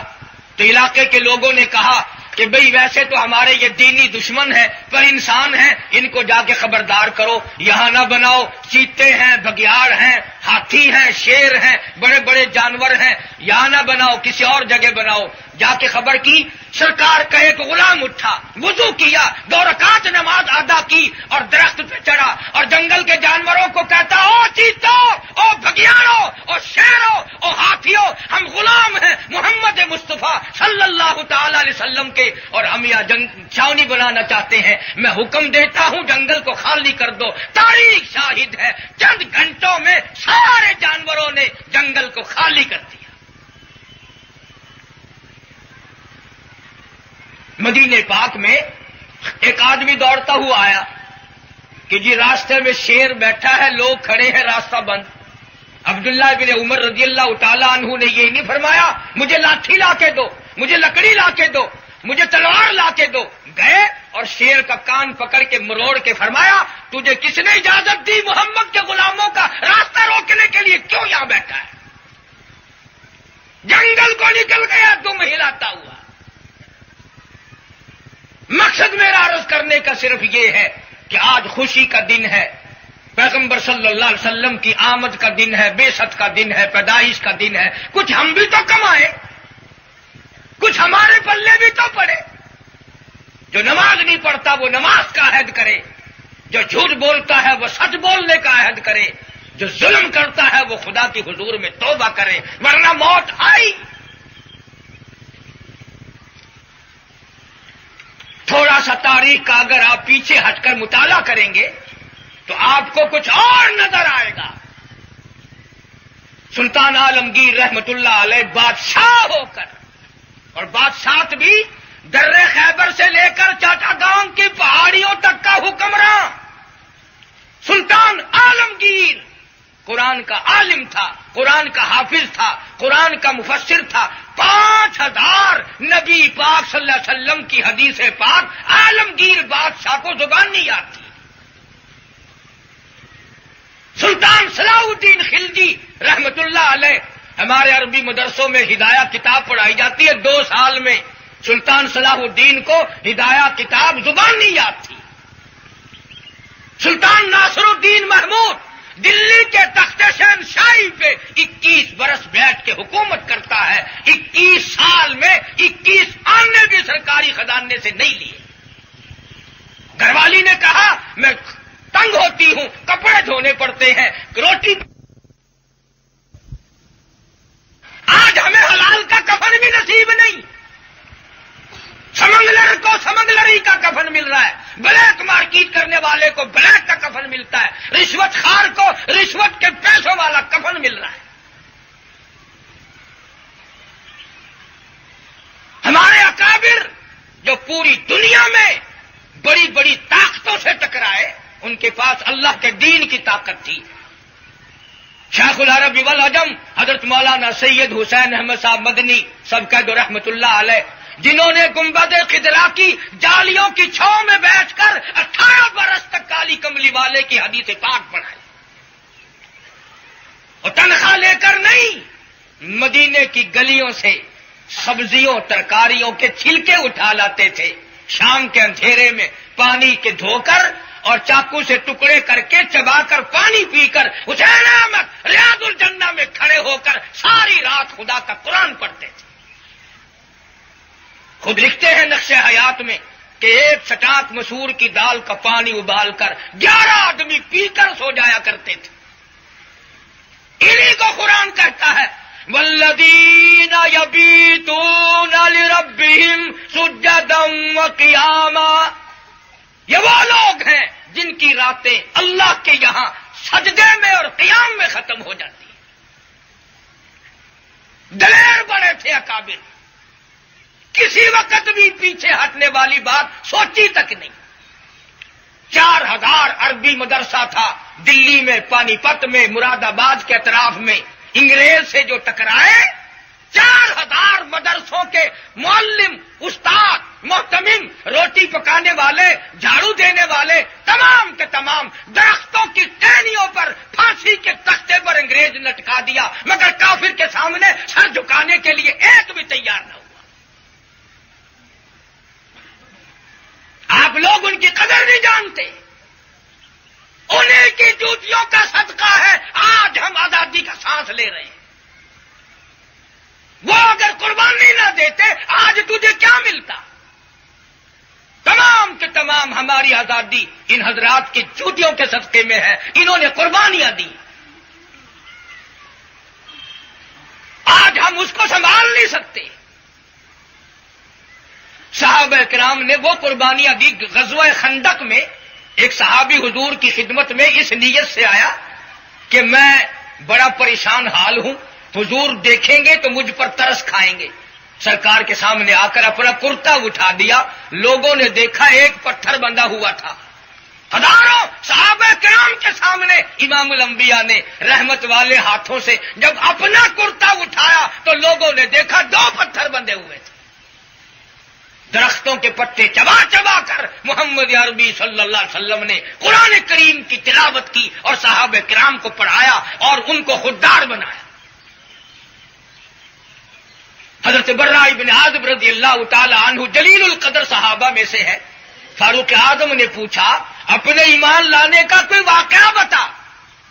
تو علاقے کے لوگوں نے کہا کہ بھئی ویسے تو ہمارے یہ دینی دشمن ہیں پر انسان ہیں، ان کو جا کے خبردار کرو، یہاں نہ بناؤ، چیتے ہیں، بگیاڑ ہیں، ہاتھی ہیں، شیر ہیں، بڑے بڑے جانور ہیں، یہاں نہ بناؤ، کسی اور جگہ بناؤ. جا کے خبر کی، سرکار کا ایک غلام اٹھا، وضو کیا، 2 رکعت نماز ادا کی اور درخت پہ چڑھا اور جنگل کے جانوروں کو کہتا او چیتو، او بگیاڑو، او شیرو، او ہاتھیو، ہم غلام ہیں محمد مصطفیٰ صلی اللہ تعالی علیہ وسلم کے اور ہم یہاں چھاونی بنانا چاہتے ہیں. میں حکم دیتا ہوں جنگل کو خالی کر دو. تاریخ شاہد ہے چند گھنٹوں میں سارے جانوروں نے جنگل کو خالی کر دیا. مدینہ پاک میں ایک آدمی دوڑتا ہوا آیا کہ جی راستے میں شیر بیٹھا ہے، لوگ کھڑے ہیں، راستہ بند. عبداللہ بن عمر رضی اللہ تعالی عنہ نے یہ نہیں فرمایا مجھے لاٹھی لا کے دو، مجھے لکڑی لا کے دو، مجھے تلوار لا کے دو. گئے اور شیر کا کان پکڑ کے مروڑ کے فرمایا تجھے کس نے اجازت دی محمد کے غلاموں کا راستہ روکنے کے لیے کیوں یہاں بیٹھا ہے؟ جنگل کو نکل گیا دم ہلاتا ہوا. مقصد میرا عرض کرنے کا صرف یہ ہے کہ آج خوشی کا دن ہے، پیغمبر صلی اللہ علیہ وسلم کی آمد کا دن ہے، بعثت کا دن ہے، پیدائش کا دن ہے. کچھ ہم بھی تو کمائیں، کچھ ہمارے پلے بھی تو پڑے. جو نماز نہیں پڑھتا وہ نماز کا عہد کرے، جو جھوٹ بولتا ہے وہ سچ بولنے کا عہد کرے، جو ظلم کرتا ہے وہ خدا کی حضور میں توبہ کرے، ورنہ موت آئی. تھوڑا سا تاریخ کا اگر آپ پیچھے ہٹ کر مطالعہ کریں گے تو آپ کو کچھ اور نظر آئے گا. سلطان عالمگیر رحمت اللہ علیہ بادشاہ ہو کر، اور بادشاہت بھی در خیبر سے لے کر چاٹا گاؤں کی پہاڑیوں تک کا حکمراں، سلطان عالمگیر قرآن کا عالم تھا، قرآن کا حافظ تھا، قرآن کا مفسر تھا. 5000 نبی پاک صلی اللہ علیہ وسلم کی حدیث پاک عالمگیر بادشاہ کو زبان نہیں آتی. سلطان صلاح الدین خلجی رحمت اللہ علیہ، ہمارے عربی مدرسوں میں ہدایہ کتاب پڑھائی جاتی ہے، 2 سال میں سلطان صلاح الدین کو ہدایہ کتاب زبان نہیں آتی. سلطان ناصر الدین محمود دلی کے تخت شہنشاہی پہ 21 برس بیٹھ کے حکومت کرتا ہے. 21 سال میں 21 آنے بھی سرکاری خزانے سے نہیں لیے. گھر والی نے کہا میں تنگ ہوتی ہوں، کپڑے دھونے پڑتے ہیں، روٹی. آج ہمیں حلال کا کفن بھی نصیب نہیں. سمنگلر کو سمنگلری کا کفن مل رہا ہے، بلیک مارکیٹ کرنے والے کو بلیک کا کفن ملتا ہے، رشوت خار کو رشوت کے پیسوں والا کفن مل رہا ہے. ہمارے اکابر جو پوری دنیا میں بڑی بڑی طاقتوں سے ٹکرائے، ان کے پاس اللہ کے دین کی طاقت تھی. شیخ العرب والعجم حضرت مولانا سید حسین احمد صاحب مدنی سب کا رحمت اللہ علیہ، جنہوں نے گنبد خضرا کی جالیوں کی چھاؤں میں بیٹھ کر 18 برس تک کالی کملی والے کی حدیث پاک پڑھائی، اور تنخواہ لے کر نہیں، مدینے کی گلیوں سے سبزیوں ترکاریوں کے چھلکے اٹھا لاتے تھے، شام کے اندھیرے میں پانی کے دھو کر اور چاقو سے ٹکڑے کر کے چبا کر پانی پی کر حسین احمد ریاض الجنہ میں کھڑے ہو کر ساری رات خدا کا قرآن پڑھتے تھے. خود لکھتے ہیں نقش حیات میں کہ ایک چٹاک مسور کی دال کا پانی ابال کر 11 آدمی پی کر سو جایا کرتے تھے. انہی کو قرآن کہتا ہے والذین یبیتون لربہم سجدا وقیاما. یہ وہ لوگ ہیں جن کی راتیں اللہ کے یہاں سجدے میں اور قیام میں ختم ہو جاتی ہیں. دلیر بڑے تھے اکابر، کسی وقت بھی پیچھے ہٹنے والی بات سوچی تک نہیں. 4000 عربی مدرسہ تھا دلی میں، پانی پت میں، مراد آباد کے اطراف میں. انگریز سے جو ٹکرائے، 4000 مدرسوں کے معلم، استاد، محتمم، روٹی پکانے والے، جھاڑو دینے والے، تمام کے تمام درختوں کی ٹہنیوں پر پھانسی کے تختے پر انگریز لٹکا دیا، مگر کافر کے سامنے سر جھکانے کے لیے ایک بھی تیار نہ ہوا. آپ لوگ ان کی قدر نہیں جانتے. انہیں کی جوتیوں کا صدقہ ہے آج ہم آزادی کا سانس لے رہے ہیں. وہ اگر قربانی نہ دیتے آج تجھے کیا ملتا؟ تمام کے تمام ہماری آزادی ان حضرات کی جوتیوں کے صدقے میں ہے. انہوں نے قربانیاں دی. آج ہم اس کو سنبھال نہیں سکتے. صحابہ کرام نے وہ قربانیاں دی. غزوہ خندق میں ایک صحابی حضور کی خدمت میں اس نیت سے آیا کہ میں بڑا پریشان حال ہوں، حضور دیکھیں گے تو مجھ پر ترس کھائیں گے. سرکار کے سامنے آ کر اپنا کرتا اٹھا دیا. لوگوں نے دیکھا ایک پتھر بندھا ہوا تھا. ہزاروں صحابہ کرام کے سامنے امام الانبیاء نے رحمت والے ہاتھوں سے جب اپنا کرتا اٹھایا تو لوگوں نے دیکھا 2 پتھر بندھے ہوئے تھے. درختوں کے پتے چبا چبا کر محمد عربی صلی اللہ علیہ وسلم نے قرآن کریم کی تلاوت کی اور صحابہ کرام کو پڑھایا اور ان کو خوددار بنایا. حضرت برہ ابن عازب رضی اللہ تعالی عنہ جلیل القدر صحابہ میں سے ہے. فاروق اعظم نے پوچھا اپنے ایمان لانے کا کوئی واقعہ بتا.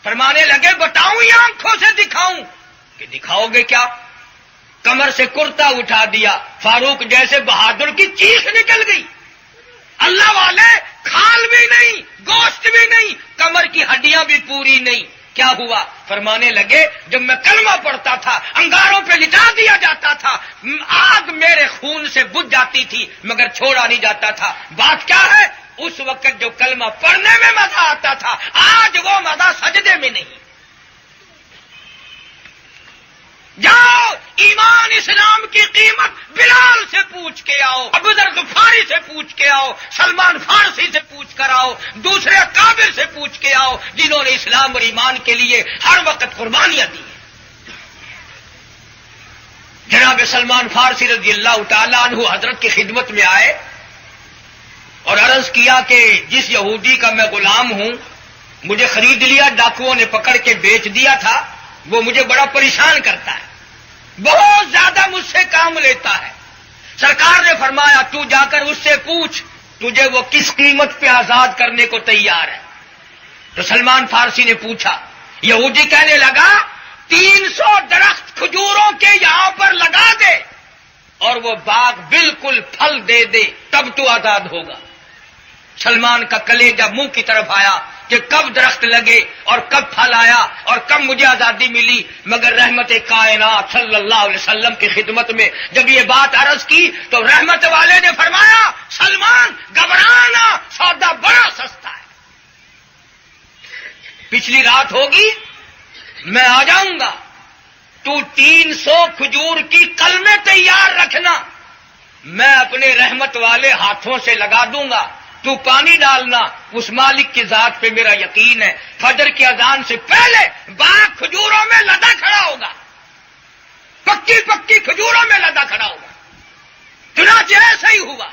فرمانے لگے بتاؤں یا آنکھوں سے دکھاؤں؟ کہ دکھاؤ گے کیا؟ کمر سے کرتا اٹھا دیا. فاروق جیسے بہادر کی چیخ نکل گئی. اللہ والے کھال بھی نہیں، گوشت بھی نہیں، کمر کی ہڈیاں بھی پوری نہیں. کیا ہوا؟ فرمانے لگے جب میں کلمہ پڑھتا تھا انگاروں پہ لٹا دیا جاتا تھا، آگ میرے خون سے بجھ جاتی تھی مگر چھوڑا نہیں جاتا تھا. بات کیا ہے؟ اس وقت جو کلمہ پڑھنے میں مزہ آتا تھا آج وہ مزہ سجدے میں نہیں. جاؤ ایمان اسلام کی قیمت بلال سے پوچھ کے آؤ، ابوذر غفاری سے پوچھ کے آؤ، سلمان فارسی سے پوچھ کر آؤ، دوسرے اکابر سے پوچھ کے آؤ جنہوں نے اسلام اور ایمان کے لیے ہر وقت قربانیاں دی. جناب سلمان فارسی رضی اللہ تعالیٰ عنہ حضرت کی خدمت میں آئے اور عرض کیا کہ جس یہودی کا میں غلام ہوں مجھے خرید لیا، ڈاکوؤں نے پکڑ کے بیچ دیا تھا، وہ مجھے بڑا پریشان کرتا ہے، بہت زیادہ مجھ سے کام لیتا ہے. سرکار نے فرمایا تو جا کر اس سے پوچھ تجھے وہ کس قیمت پہ آزاد کرنے کو تیار ہے. تو سلمان فارسی نے پوچھا. یہودی کہنے لگا 300 درخت کھجوروں کے یہاں پر لگا دے اور وہ باغ بالکل پھل دے دے تب تو آزاد ہوگا. سلمان کا کلیجہ منہ کی طرف آیا کہ کب درخت لگے اور کب پھل آیا اور کب مجھے آزادی ملی. مگر رحمت کائنات صلی اللہ علیہ وسلم کی خدمت میں جب یہ بات عرض کی تو رحمت والے نے فرمایا سلمان گھبرانا، سودا بڑا سستا ہے. پچھلی رات ہوگی میں آ جاؤں گا، تو 300 کھجور کی قلمیں تیار رکھنا، میں اپنے رحمت والے ہاتھوں سے لگا دوں گا، تو پانی ڈالنا. اس مالک کی ذات پہ میرا یقین ہے فجر کی اذان سے پہلے باغ کھجوروں میں لدا کھڑا ہوگا، پکی پکی کھجوروں میں لدا کھڑا ہوگا. چنانچہ ایسا ہی ہوا.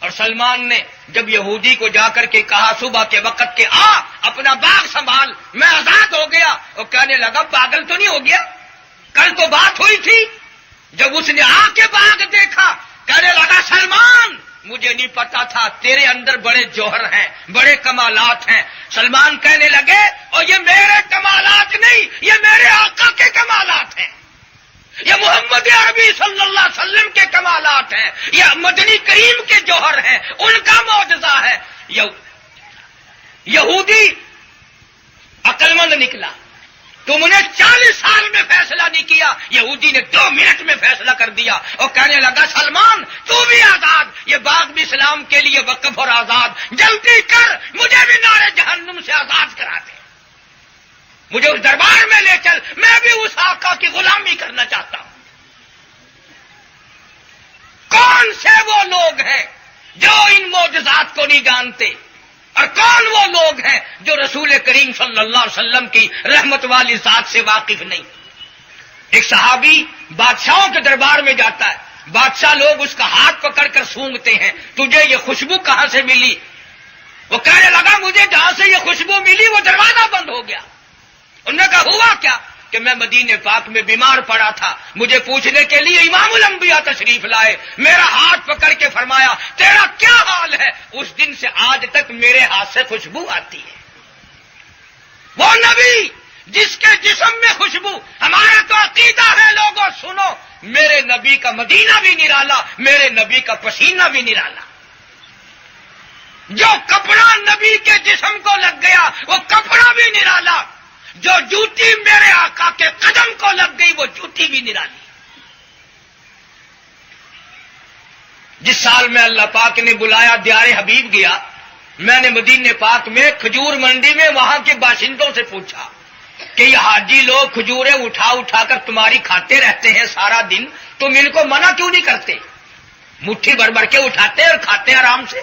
اور سلمان نے جب یہودی کو جا کر کے کہا صبح کے وقت کے آ اپنا باغ سنبھال میں آزاد ہو گیا، وہ کہنے لگا پاگل تو نہیں ہو گیا؟ کل تو بات ہوئی تھی. جب اس نے آ کے باغ دیکھا کہنے لگا سلمان مجھے نہیں پتا تھا تیرے اندر بڑے جوہر ہیں، بڑے کمالات ہیں. سلمان کہنے لگے اور یہ میرے کمالات نہیں، یہ میرے آقا کے کمالات ہیں، یہ محمد عربی صلی اللہ علیہ وسلم کے کمالات ہیں، یہ مدنی کریم کے جوہر ہیں، ان کا معجزہ ہے. یہودی عقل مند نکلا. تم نے 40 سال میں فیصلہ نہیں کیا، یہودی نے 2 منٹ میں فیصلہ کر دیا اور کہنے لگا سلمان تو بھی آزاد، یہ باغ بھی اسلام کے لیے وقف اور آزاد، جلدی کر مجھے بھی نار جہنم سے آزاد کرا دے، مجھے اس دربار میں لے چل، میں بھی اس آقا کی غلامی کرنا چاہتا ہوں۔ کون سے وہ لوگ ہیں جو ان معجزات کو نہیں جانتے، اور کون وہ لوگ ہیں جو رسول کریم صلی اللہ علیہ وسلم کی رحمت والی ذات سے واقف نہیں؟ ایک صحابی بادشاہوں کے دربار میں جاتا ہے، بادشاہ لوگ اس کا ہاتھ پکڑ کر سونگتے ہیں، تجھے یہ خوشبو کہاں سے ملی؟ وہ کہنے لگا مجھے جہاں سے یہ خوشبو ملی وہ دروازہ بند ہو گیا۔ انہوں نے کہا ہوا کیا؟ کہ میں مدینے پاک میں بیمار پڑا تھا، مجھے پوچھنے کے لیے امام الانبیاء تشریف لائے، میرا ہاتھ پکڑ کے فرمایا تیرا کیا حال ہے؟ اس دن سے آج تک میرے ہاتھ سے خوشبو آتی ہے۔ وہ نبی جس کے جسم میں خوشبو، ہمارا تو عقیدہ ہے لوگوں سنو، میرے نبی کا مدینہ بھی نرالا، میرے نبی کا پسینہ بھی نرالا۔ جو کپڑا نبی کے جسم کو لگ گیا وہ کپڑا بھی نرالا، جو جوتی میرے آقا کے قدم کو لگ گئی وہ جوتی بھی نرالی۔ جس سال میں اللہ پاک نے بلایا دیار حبیب گیا، میں نے مدینے پاک میں کھجور منڈی میں وہاں کے باشندوں سے پوچھا کہ یہ حاجی لوگ کھجوریں اٹھا اٹھا کر تمہاری کھاتے رہتے ہیں سارا دن، تم ان کو منع کیوں نہیں کرتے؟ مٹھی بھر بھر کے اٹھاتے اور کھاتے آرام سے۔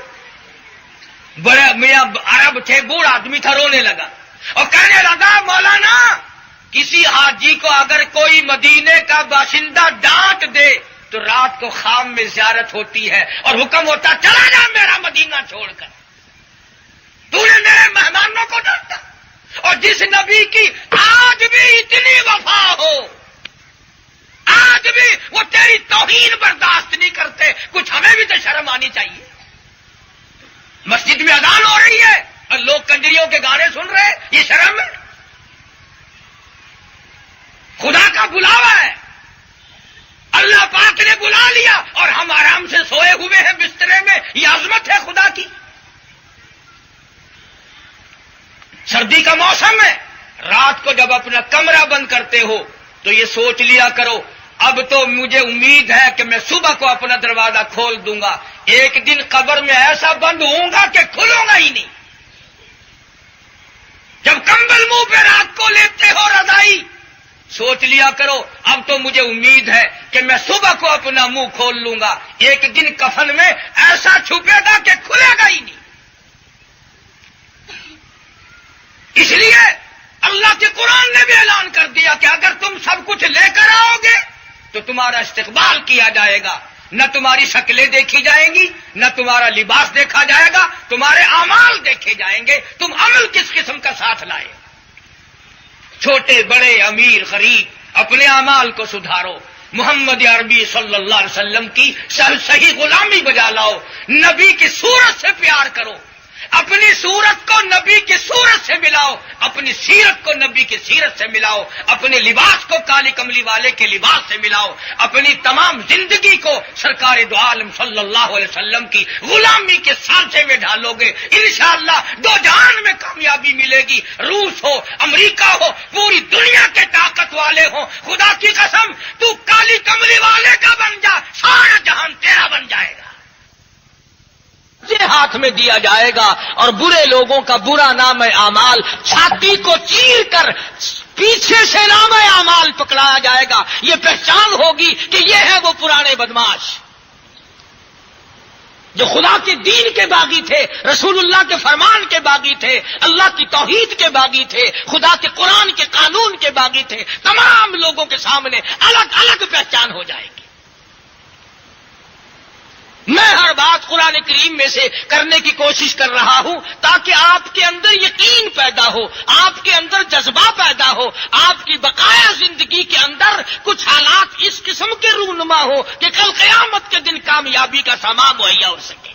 بڑے میاں عرب تھے، بوڑھ آدمی تھا، رونے لگا اور کہنے لگا مولانا کسی حاجی کو اگر کوئی مدینے کا باشندہ ڈانٹ دے تو رات کو خام میں زیارت ہوتی ہے اور حکم ہوتا چلا جا میرا مدینہ چھوڑ کر، تو نے میرے مہمانوں کو ڈانٹا۔ اور جس نبی کی آج بھی اتنی وفا ہو، آج بھی وہ تیری توہین برداشت نہیں کرتے، کچھ ہمیں بھی تو شرم آنی چاہیے۔ مسجد میں اذان ہو رہی ہے اور لوگ کنجریوں کے گانے سن رہے ہیں، یہ شرم ہے؟ خدا کا بلاوا ہے، اللہ پاک نے بلا لیا اور ہم آرام سے سوئے ہوئے ہیں بسترے میں، یہ عظمت ہے خدا کی۔ سردی کا موسم ہے، رات کو جب اپنا کمرہ بند کرتے ہو تو یہ سوچ لیا کرو اب تو مجھے امید ہے کہ میں صبح کو اپنا دروازہ کھول دوں گا، ایک دن قبر میں ایسا بند ہوں گا کہ کھلوں گا ہی نہیں۔ جب کمبل منہ پہ رات کو لیتے ہو رضائی، سوچ لیا کرو اب تو مجھے امید ہے کہ میں صبح کو اپنا منہ کھول لوں گا، ایک دن کفن میں ایسا چھپے گا کہ کھلے گا ہی نہیں۔ اس لیے اللہ کے قرآن نے بھی اعلان کر دیا کہ اگر تم سب کچھ لے کر آؤ گے تو تمہارا استقبال کیا جائے گا، نہ تمہاری شکلیں دیکھی جائیں گی، نہ تمہارا لباس دیکھا جائے گا، تمہارے اعمال دیکھے جائیں گے، تم عمل کس قسم کا ساتھ لائے۔ چھوٹے بڑے امیر غریب اپنے اعمال کو سدھارو، محمد عربی صلی اللہ علیہ وسلم کی صحیح غلامی بجا لاؤ، نبی کی صورت سے پیار کرو، اپنی صورت کو نبی کی صورت سے ملاؤ، اپنی سیرت کو نبی کی سیرت سے ملاؤ، اپنے لباس کو کالی کملی والے کے لباس سے ملاؤ، اپنی تمام زندگی کو سرکار دو عالم صلی اللہ علیہ وسلم کی غلامی کے سانچے میں ڈالو گے، انشاءاللہ 2 جہان میں کامیابی ملے گی۔ روس ہو، امریکہ ہو، پوری دنیا کے طاقت والے ہوں، خدا کی قسم تو کالی کملی والے کا بن جا، سارا جہان تیرا بن جائے گا۔ ہاتھ میں دیا جائے گا اور برے لوگوں کا برا نام اعمال چھاتی کو چیر کر پیچھے سے نام اعمال پکڑایا جائے گا، یہ پہچان ہوگی کہ یہ ہے وہ پرانے بدماش جو خدا کے دین کے باغی تھے، رسول اللہ کے فرمان کے باغی تھے، اللہ کی توحید کے باغی تھے، خدا کے قرآن کے قانون کے باغی تھے۔ تمام لوگوں کے سامنے الگ الگ پہچان ہو جائے گی۔ میں ہر بات قرآن کریم میں سے کرنے کی کوشش کر رہا ہوں تاکہ آپ کے اندر یقین پیدا ہو، آپ کے اندر جذبہ پیدا ہو، آپ کی بقایا زندگی کے اندر کچھ حالات اس قسم کے رونما ہو کہ کل قیامت کے دن کامیابی کا سامان مہیا ہو سکے۔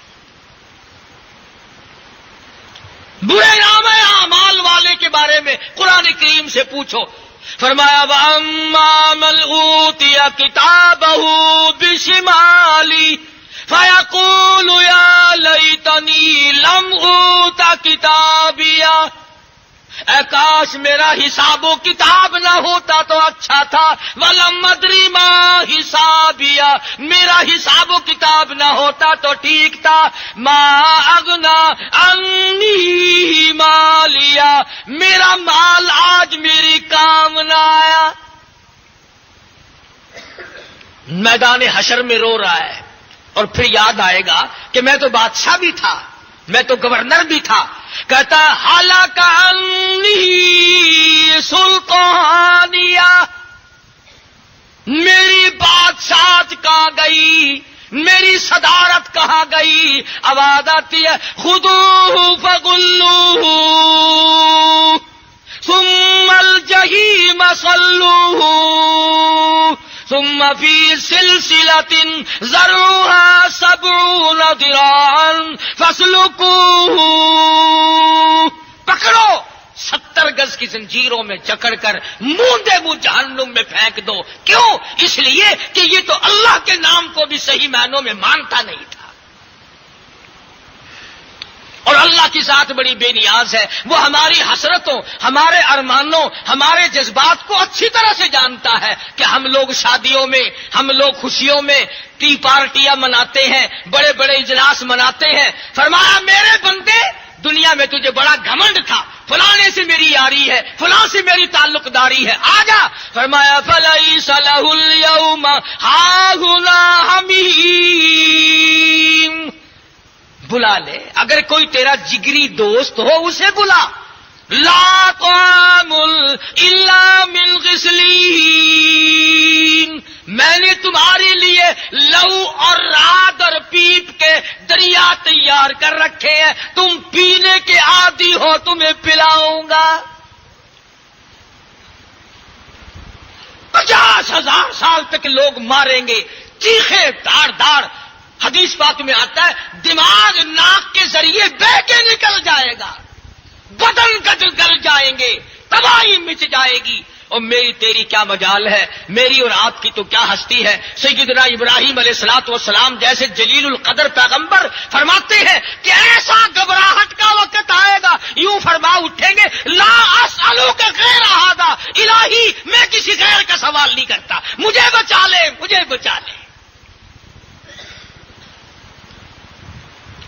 برے نام اعمال والے کے بارے میں قرآن کریم سے پوچھو، فرمایا وَأَمَّا مَنْ أُوتِيَ كِتَابَهُ بِشِمَالِهِ فَيَقُولُ يَا لَيْتَنِي لَمْ أُوتَ كِتَابِيَهْ اے کاش میرا حساب و کتاب نہ ہوتا تو اچھا تھا، ولم ادری ما حسابیا، میرا حساب و کتاب نہ ہوتا تو ٹھیک تھا، ما اغنا عنی مالیا، میرا مال آج میری کام نہ آیا۔ میدان حشر میں رو رہا ہے، اور پھر یاد آئے گا کہ میں تو بادشاہ بھی تھا، میں تو گورنر بھی تھا۔ کہتا ہلاک عنی سلطانیہ، میری بادشاہت کہاں گئی، میری صدارت کہاں گئی؟ آواز آتی ہے خذوہ فغلوہ ثم الجحیم صلوہ ثم فی سلسلۃ ذرعها 70 ذراعا فاسلکوہ، پکڑو 70 گز کی زنجیروں میں جکڑ کر موندے منہ جہنم میں پھینک دو۔ کیوں؟ اس لیے کہ یہ تو اللہ کے نام کو بھی صحیح معنوں میں مانتا نہیں تھا، اور اللہ کی ذات بڑی بے نیاز ہے، وہ ہماری حسرتوں، ہمارے ارمانوں، ہمارے جذبات کو اچھی طرح سے جانتا ہے کہ ہم لوگ شادیوں میں، ہم لوگ خوشیوں میں ٹی پارٹیاں مناتے ہیں، بڑے بڑے اجلاس مناتے ہیں۔ فرمایا میرے بندے، دنیا میں تجھے بڑا گھمنڈ تھا، فلانے سے میری یاری ہے، فلاں سے میری تعلق داری ہے، آجا۔ فرمایا فلیس لہ اليوم ہاہنا حمیم، بلا لے، اگر کوئی تیرا جگری دوست ہو اسے بلا۔ لا طعام الا من غسلین، میں نے تمہارے لیے لو اور راد اور پیپ کے دریا تیار کر رکھے ہیں، تم پینے کے عادی ہو، تمہیں پلاؤں گا۔ 50,000 سال تک لوگ ماریں گے، چیخے داڑ داڑ، حدیث پاک میں آتا ہے دماغ ناک کے ذریعے بہہ کے نکل جائے گا، بدن گل جائیں گے، تباہی مچ جائے گی، اور میری تیری کیا مجال ہے، میری اور آپ کی تو کیا ہستی ہے۔ سیدنا ابراہیم علیہ الصلوۃ والسلام جیسے جلیل القدر پیغمبر فرماتے ہیں کہ ایسا گھبراہٹ کا وقت آئے گا، یوں فرما اٹھیں گے لا اسألوک غیر ھذا، الہی میں کسی غیر کا سوال نہیں کرتا، مجھے بچا لے، مجھے بچا لے۔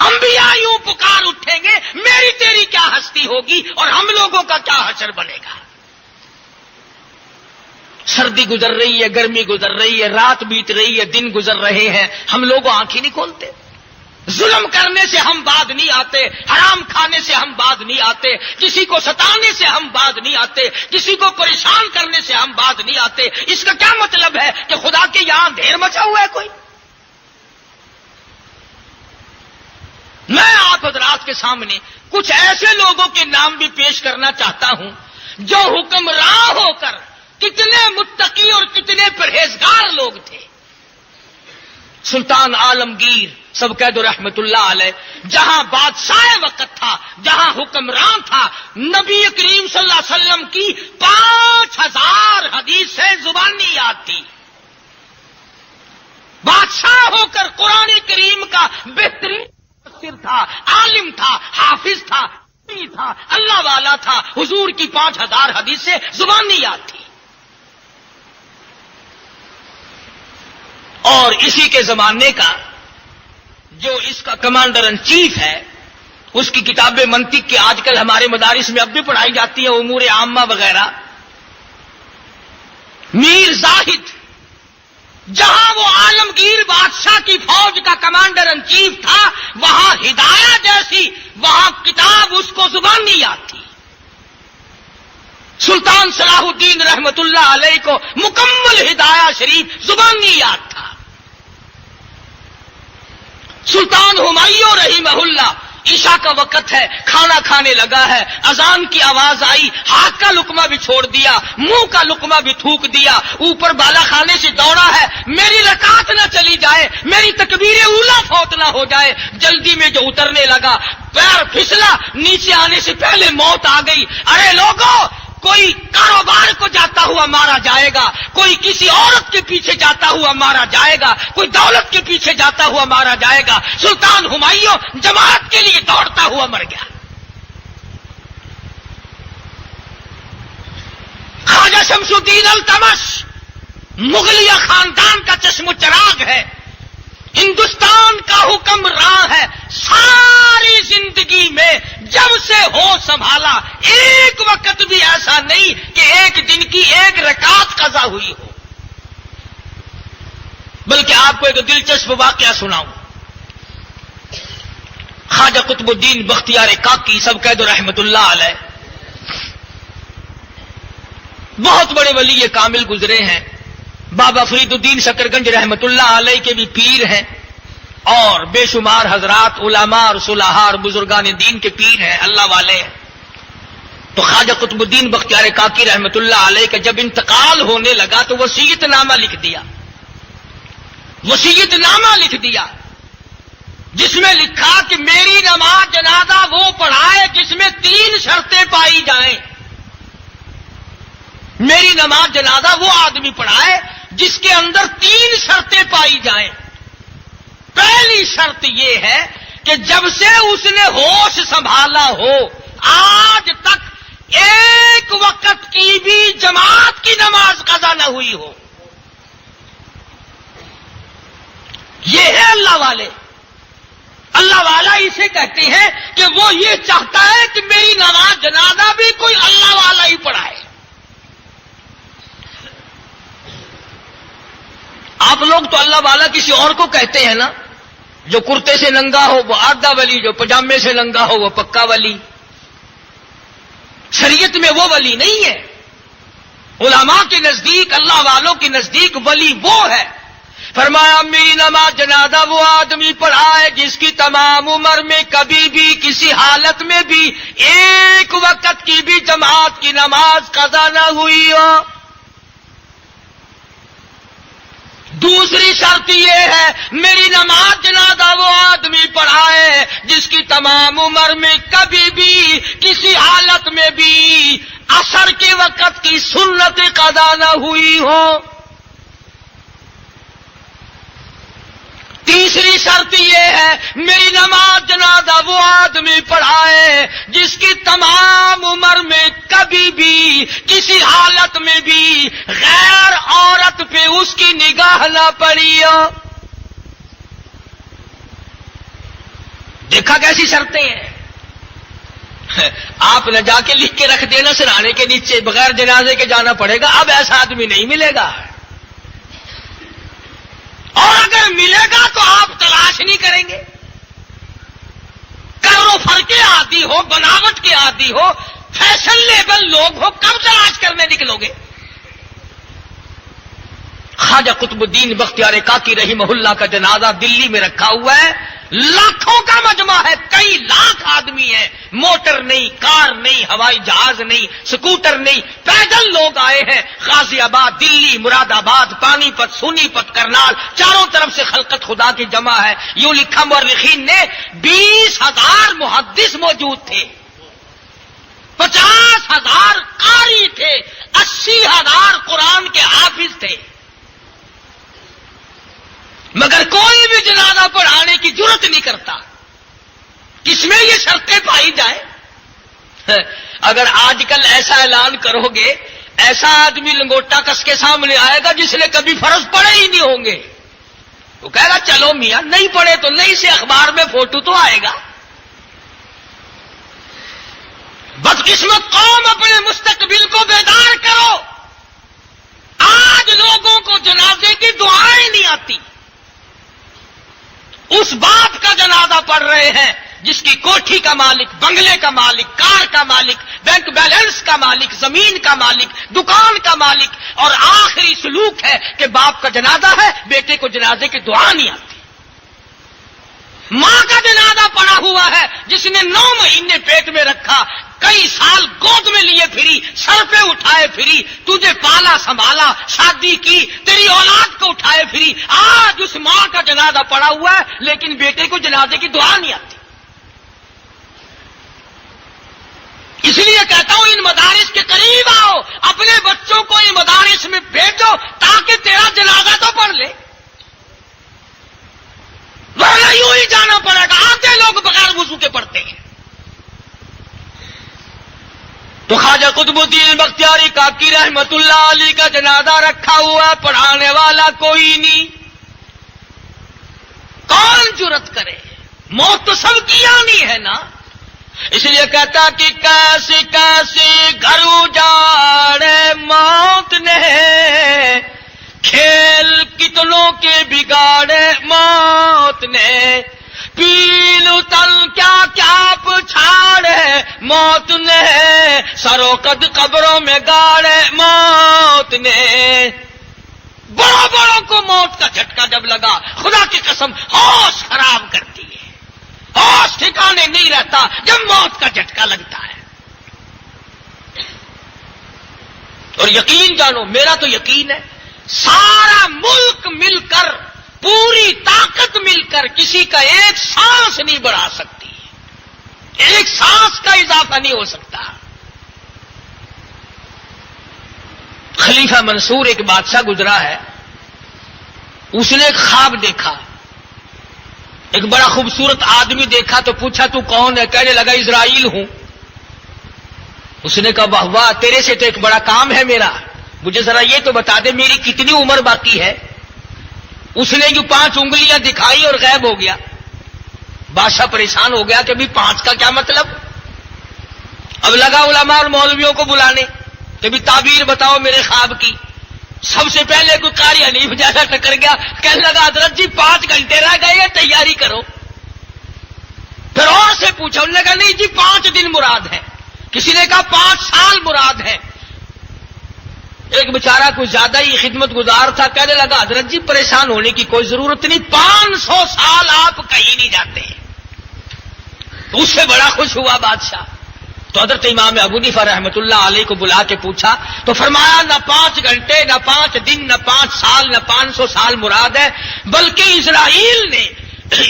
انبیاء یوں پکار اٹھیں گے میری تیری کیا ہستی ہوگی اور ہم لوگوں کا کیا حشر بنے گا۔ سردی گزر رہی ہے، گرمی گزر رہی ہے، رات بیت رہی ہے، دن گزر رہے ہیں، ہم لوگ آنکھیں نہیں کھولتے۔ ظلم کرنے سے ہم بعد نہیں آتے، حرام کھانے سے ہم بعد نہیں آتے، کسی کو ستانے سے ہم بعد نہیں آتے، کسی کو پریشان کرنے سے ہم بعد نہیں آتے۔ اس کا کیا مطلب ہے کہ خدا کے یہاں ڈھیر مچا ہوا ہے کوئی؟ میں آپ حضرات کے سامنے کچھ ایسے لوگوں کے نام بھی پیش کرنا چاہتا ہوں جو حکمراں ہو کر کتنے متقی اور کتنے پرہیزگار لوگ تھے۔ سلطان عالمگیر سب قید رحمت اللہ علیہ جہاں بادشاہ وقت تھا، جہاں حکمران تھا، نبی کریم صلی اللہ علیہ وسلم کی 5000 حدیثیں زبانی یاد تھی۔ بادشاہ ہو کر قرآن کریم کا بہترین مفسر تھا، عالم تھا، حافظ تھا، اللہ والا تھا، حضور کی 5000 حدیثیں زبانی یاد تھی۔ اور اسی کے زمانے کا جو اس کا کمانڈر ان چیف ہے، اس کی کتاب منطق کی آج کل ہمارے مدارس میں اب بھی پڑھائی جاتی ہے، امور عامہ وغیرہ، میر زاہد، جہاں وہ عالمگیر بادشاہ کی فوج کا کمانڈر ان چیف تھا، وہاں ہدایہ جیسی وہاں کتاب اس کو زبانی یاد تھی۔ سلطان صلاح الدین رحمت اللہ علیہ کو مکمل ہدایہ شریف زبانی یاد تھا۔ سلطان ہمایوں رحمہ اللہ، عشاء کا وقت ہے، کھانا کھانے لگا ہے، اذان کی آواز آئی، ہاتھ کا لقمہ بھی چھوڑ دیا، منہ کا لقمہ بھی تھوک دیا، اوپر بالا خانے سے دوڑا ہے، میری رکعت نہ چلی جائے، میری تکبیر اولا فوت نہ ہو جائے۔ جلدی میں جو اترنے لگا، پیر پھسلا، نیچے آنے سے پہلے موت آ گئی۔ ارے لوگوں، کوئی کاروبار کو جاتا ہوا مارا جائے گا، کوئی کسی عورت کے پیچھے جاتا ہوا مارا جائے گا، کوئی دولت کے پیچھے جاتا ہوا مارا جائے گا۔ سلطان ہمایوں جماعت کے لیے دوڑتا ہوا مر گیا۔ شمس الدین التمش مغلیہ خاندان کا چشم و چراغ ہے، ہندوستان کا حکمراں ہے، ساری زندگی میں جب سے ہو سنبھالا ایک وقت بھی ایسا نہیں کہ ایک دن کی ایک رکعت قضا ہوئی ہو۔ بلکہ آپ کو ایک دلچسپ واقعہ سناؤں۔ خواجہ قطب الدین بختیار کاکی سب کہہ دو رحمت اللہ علیہ، بہت بڑے ولی کامل گزرے ہیں، بابا فرید الدین شکرگنج رحمت اللہ علیہ کے بھی پیر ہیں، اور بے شمار حضرات علماء اور صلحاء اور بزرگان دین کے پیر ہیں، اللہ والے ہیں۔ تو خواجہ قطب الدین بختیار کاکی رحمت اللہ علیہ کا جب انتقال ہونے لگا تو وصیت نامہ لکھ دیا، وصیت نامہ لکھ دیا جس میں لکھا کہ میری نماز جنازہ وہ پڑھائے جس میں 3 شرطیں پائی جائیں۔ میری نماز جنازہ وہ آدمی پڑھائے جس کے اندر 3 شرطیں پائی جائیں۔ پہلی شرط یہ ہے کہ جب سے اس نے ہوش سنبھالا ہو آج تک ایک وقت کی بھی جماعت کی نماز قضا نہ ہوئی ہو۔ یہ ہے اللہ والے۔ اللہ والا اسے کہتے ہیں کہ وہ یہ چاہتا ہے کہ میری نماز جنازہ بھی کوئی اللہ والا ہی پڑھائے۔ آپ لوگ تو اللہ والا کسی اور کو کہتے ہیں نا، جو کرتے سے ننگا ہو وہ آدھا ولی، جو پجامے سے ننگا ہو وہ پکا ولی۔ شریعت میں وہ ولی نہیں ہے۔ علماء کے نزدیک، اللہ والوں کے نزدیک ولی وہ ہے، فرمایا میری نماز جنازہ وہ آدمی پڑھائے جس کی تمام عمر میں کبھی بھی کسی حالت میں بھی ایک وقت کی بھی جماعت کی نماز قضا نہ ہوئی ہو۔ دوسری شرط یہ ہے میری نماز جنازہ وہ آدمی پڑھائے جس کی تمام عمر میں کبھی بھی کسی حالت میں بھی عصر کے وقت کی سنت قضا نہ ہوئی ہو۔ تیسری شرط یہ ہے میری نماز جنازہ وہ آدمی پڑھائے جس کی تمام عمر میں کبھی بھی کسی حالت میں بھی غیر عورت پہ اس کی نگاہ نہ پڑی ہو۔ دیکھا کیسی شرطیں ہیں؟ آپ نہ جا کے لکھ کے رکھ دینا سرانے کے نیچے بغیر جنازے کے جانا پڑے گا، اب ایسا آدمی نہیں ملے گا، اور اگر ملے گا تو آپ تلاش نہیں کریں گے۔ کر و فر کے عادی ہو، بناوٹ کے عادی ہو، فیشن لیبل لوگ ہو، کب تلاش کرنے نکلو گے؟ خواجہ قطب الدین بختیار کاکی رحمہ اللہ کا جنازہ دلی میں رکھا ہوا ہے، لاکھوں کا مجمع ہے، کئی لاکھ آدمی ہیں، موٹر نہیں، کار نہیں، ہوائی جہاز نہیں، سکوٹر نہیں، پیدل لوگ آئے ہیں۔ غازی آباد، دلی، مراد آباد، پانی پت، سونی پت، کرنال، چاروں طرف سے خلقت خدا کی جمع ہے۔ یوں لکھا مورخین نے 20,000 محدث موجود تھے، 50,000 قاری تھے، 80,000 قرآن کے حافظ تھے، مگر کوئی بھی جنازہ پڑھانے کی جرت نہیں کرتا۔ کس میں یہ شرطیں پائی جائیں؟ اگر آج کل ایسا اعلان کرو گے، ایسا آدمی لنگوٹا کس کے سامنے آئے گا جس نے کبھی فرض پڑھے ہی نہیں ہوں گے، تو کہے گا چلو میاں، نہیں پڑھے تو نہیں سے اخبار میں فوٹو تو آئے گا۔ بدقسمت قوم، اپنے مستقبل کو بیدار کرو۔ آج لوگوں کو جنازے کی دعائیں نہیں آتی۔ اس باپ کا جنازہ پڑھ رہے ہیں جس کی کوٹھی کا مالک، بنگلے کا مالک، کار کا مالک، بینک بیلنس کا مالک، زمین کا مالک، دکان کا مالک، اور آخری سلوک ہے کہ باپ کا جنازہ ہے، بیٹے کو جنازے کی دعا نہیں آتی۔ ماں کا جنازہ پڑا ہوا ہے جس نے 9 مہینے پیٹ میں رکھا، کئی سال گود میں لیے پھری، سر پہ اٹھائے پھری، تجھے پالا سنبھالا، شادی کی، تیری اولاد کو اٹھائے پھری، آج اس ماں کا جنازہ پڑا ہوا ہے لیکن بیٹے کو جنازے کی دعا نہیں آتی۔ اس لیے کہتا ہوں ان مدارس کے قریب آؤ، اپنے بچوں کو ان مدارس میں بھیجو تاکہ تیرا جنازہ تو پڑھ لے، ورنہ یوں ہی جانا پڑے گا۔ آتے لوگ بغیر وضو کے پڑھتے ہیں۔ تو خواجہ قطب الدین الدین بختیاری کاکی رحمت اللہ علیہ کا جنازہ رکھا ہوا، پڑھانے والا کوئی نہیں، کون جرت کرے؟ موت تو سب کی آنی ہے نا، اس لیے کہتا کہ کیسے کیسے گھر اجاڑے موت نے، کھیل کتنوں کے بگاڑے موت نے، پیل تل کیا کیا پچھاڑے موت نے، سرو قد قبروں میں گاڑے موت نے۔ بڑوں بڑوں کو موت کا جھٹکا جب لگا، خدا کی قسم ہوش خراب کرتی ہے، ہوش ٹھکانے نہیں رہتا جب موت کا جھٹکا لگتا ہے۔ اور یقین جانو، میرا تو یقین ہے سارا ملک مل کر، پوری طاقت مل کر کسی کا ایک سانس نہیں بڑھا سکتی، ایک سانس کا اضافہ نہیں ہو سکتا۔ خلیفہ منصور ایک بادشاہ گزرا ہے، اس نے ایک خواب دیکھا، ایک بڑا خوبصورت آدمی دیکھا تو پوچھا تو کون ہے؟ کہنے لگا اسرائیل ہوں۔ اس نے کہا واہ واہ، تیرے سے تو ایک بڑا کام ہے میرا، مجھے ذرا یہ تو بتا دے میری کتنی عمر باقی ہے؟ اس نے جو 5 انگلیاں دکھائی اور غائب ہو گیا۔ بادشاہ پریشان ہو گیا کہ بھی 5 کا کیا مطلب؟ اب لگا علماء اور مولویوں کو بلانے کہ بھی تعبیر بتاؤ میرے خواب کی۔ سب سے پہلے کوئی قاری حنیف جیسا ٹکر گیا، کہنے لگا حضرت جی 5 گھنٹے رہ گئے ہیں، تیاری کرو۔ پھر اور سے پوچھا، انہوں نے کہا نہیں جی 5 دن مراد ہے، کسی نے کہا 5 سال مراد ہے۔ ایک بیچارہ کوئی زیادہ ہی خدمت گزار تھا، کہنے لگا حضرت جی پریشان ہونے کی کوئی ضرورت نہیں، 500 سال آپ کہیں نہیں جاتے۔ تو اس سے بڑا خوش ہوا بادشاہ۔ تو حضرت امام ابو حنیفہ رحمت اللہ علیہ کو بلا کے پوچھا تو فرمایا نہ 5 گھنٹے، نہ 5 دن، نہ 5 سال، نہ 500 سال مراد ہے، بلکہ اسرائیل نے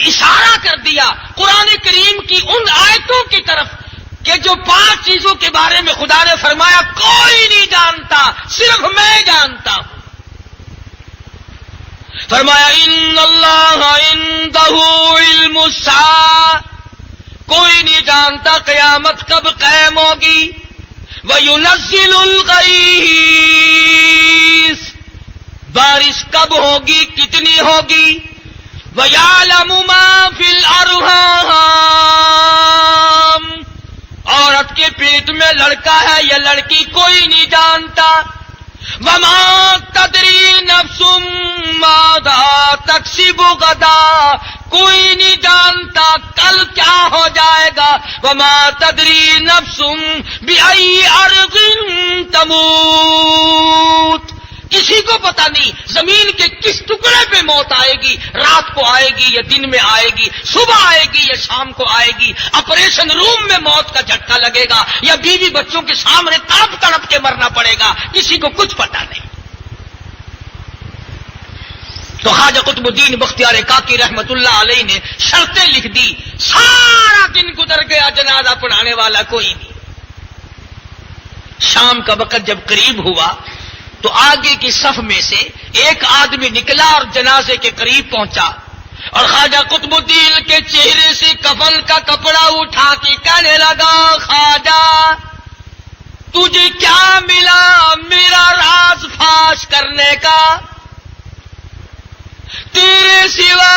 اشارہ کر دیا قرآن کریم کی ان آیتوں کی طرف کہ جو 5 چیزوں کے بارے میں خدا نے فرمایا کوئی نہیں جانتا، صرف میں جانتا ہوں۔ فرمایا ان اللہ عندہ علم الساعہ، کوئی نہیں جانتا قیامت کب قائم ہوگی، وَيُنَزِّلُ الْغَيْثَ، بارش کب ہوگی، کتنی ہوگی، وَيَعْلَمُ مَا فِي الْأَرْحَامِ، عورت کے پیٹ میں لڑکا ہے یا لڑکی کوئی نہیں جانتا، وَمَا تَدْرِي نَفْسٌ مَاذَا تَكْسِبُ غَدًا، کوئی نہیں جانتا کل کیا ہو جائے گا، وَمَا تَدْرِي نَفْسٌ بِأَيِّ أَرْضٍ تَمُوتُ، کسی کو پتہ نہیں زمین کے کس ٹکڑے پہ موت آئے گی، رات کو آئے گی یا دن میں آئے گی، صبح آئے گی یا شام کو آئے گی، آپریشن روم میں موت کا جھٹکا لگے گا یا بیوی بچوں کے سامنے تڑپ تڑپ کے مرنا پڑے گا، کسی کو کچھ پتہ نہیں۔ تو خواجہ قطب الدین بختیار کاکی رحمت اللہ علیہ نے شرطیں لکھ دی، سارا دن گزر گیا، جنازہ پڑھانے والا کوئی نہیں۔ شام کا وقت جب قریب ہوا تو آگے کی صف میں سے ایک آدمی نکلا اور جنازے کے قریب پہنچا اور خواجہ قطب الدین کے چہرے سے کفن کا کپڑا اٹھا کے کہنے لگا خواجہ تجھے کیا ملا میرا راز فاش کرنے کا، تیرے سوا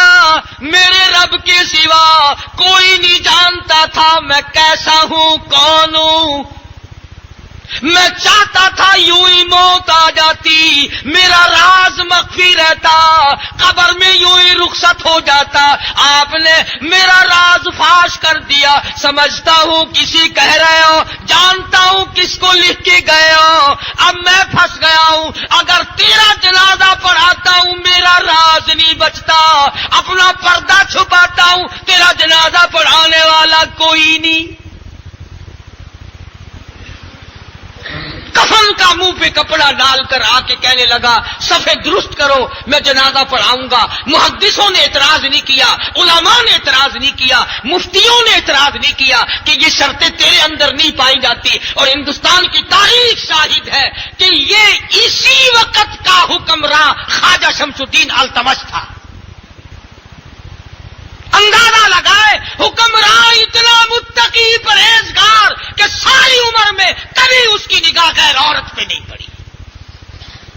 میرے رب کے سوا کوئی نہیں جانتا تھا میں کیسا ہوں، کون ہوں، میں چاہتا تھا یوں ہی موت آ جاتی، میرا راز مخفی رہتا، قبر میں یوں ہی رخصت ہو جاتا، آپ نے میرا راز فاش کر دیا، سمجھتا ہوں کسی کہہ رہے ہو، جانتا ہوں کس کو لکھ کے گئے ہو، اب میں پھنس گیا ہوں، اگر تیرا جنازہ پڑھاتا ہوں میرا راز نہیں بچتا، اپنا پردہ چھپاتا ہوں تیرا جنازہ پڑھانے والا کوئی نہیں۔ کفن کا منہ پہ کپڑا ڈال کر آ کے کہنے لگا صفے درست کرو میں جنازہ پڑھاؤں گا۔ محدثوں نے اعتراض نہیں کیا، علماء نے اعتراض نہیں کیا، مفتیوں نے اعتراض نہیں کیا کہ یہ شرطیں تیرے اندر نہیں پائی جاتی، اور ہندوستان کی تاریخ شاہد ہے کہ یہ اسی وقت کا حکمراں خواجہ شمس الدین التمش تھا۔ اندازہ لگائے حکمران اتنا متقی پرہیزگار کہ ساری عمر میں کبھی اس کی نگاہ غیر عورت پہ نہیں پڑی،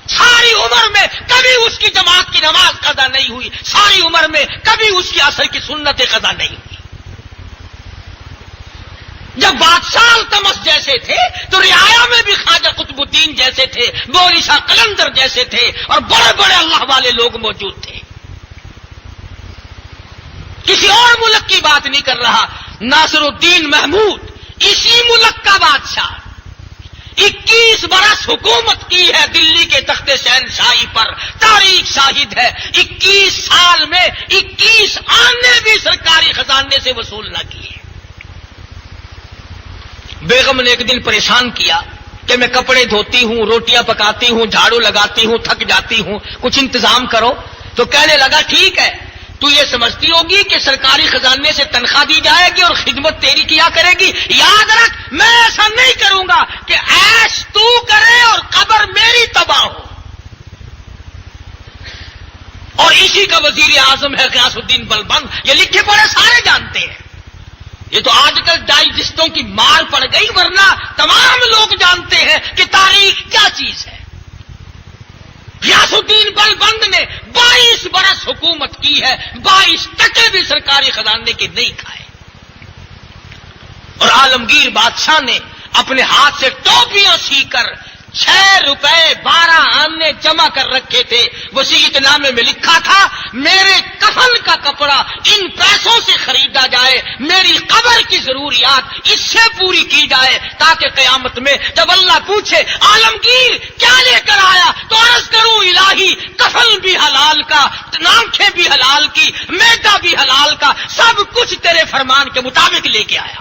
ساری عمر میں کبھی اس کی جماعت کی نماز قضا نہیں ہوئی، ساری عمر میں کبھی اس کی عصر کی سنت قضا نہیں ہوئی۔ جب بادشاہ التمش جیسے تھے تو رعایا میں بھی خواجہ قطب الدین جیسے تھے، بوری شاہ قلندر جیسے تھے، اور بڑے بڑے اللہ والے لوگ موجود تھے۔ کسی اور ملک کی بات نہیں کر رہا، ناصر الدین محمود اسی ملک کا بادشاہ 21 برس حکومت کی ہے دلی کے تخت شہنشاہی پر، تاریخ شاہد ہے 21 سال میں 21 آنے بھی سرکاری خزانے سے وصول نہ کیے۔ بیگم نے ایک دن پریشان کیا کہ میں کپڑے دھوتی ہوں، روٹیاں پکاتی ہوں، جھاڑو لگاتی ہوں، تھک جاتی ہوں، کچھ انتظام کرو۔ تو کہنے لگا ٹھیک ہے، تو یہ سمجھتی ہوگی کہ سرکاری خزانے سے تنخواہ دی جائے گی اور خدمت تیری کیا کرے گی؟ یاد رکھ میں ایسا نہیں کروں گا کہ عیش تو کرے اور قبر میری تباہ ہو۔ اور اسی کا وزیر اعظم ہے غیاث الدین بلبن، یہ لکھے پڑھے سارے جانتے ہیں۔ یہ تو آج کل ڈائجسٹوں کی مار پڑ گئی، ورنہ تمام لوگ جانتے ہیں کہ تاریخ کیا چیز ہے۔ غیاث الدین بلبند نے 22 برس حکومت کی ہے، 22 ٹکے بھی سرکاری خزانے کے نہیں کھائے۔ اور عالمگیر بادشاہ نے اپنے ہاتھ سے ٹوپیاں سی کر 6 روپے 12 آنے جمع کر رکھے تھے۔ وصیت نامے میں لکھا تھا میرے کفن کا کپڑا ان پیسوں سے خریدا جائے، میری قبر کی ضروریات اس سے پوری کی جائے، تاکہ قیامت میں جب اللہ پوچھے عالمگیر کیا لے کر آیا تو عرض کروں الہی کفن بھی حلال کا، آنکھیں بھی حلال کی، میدا بھی حلال کا، سب کچھ تیرے فرمان کے مطابق لے کے آیا۔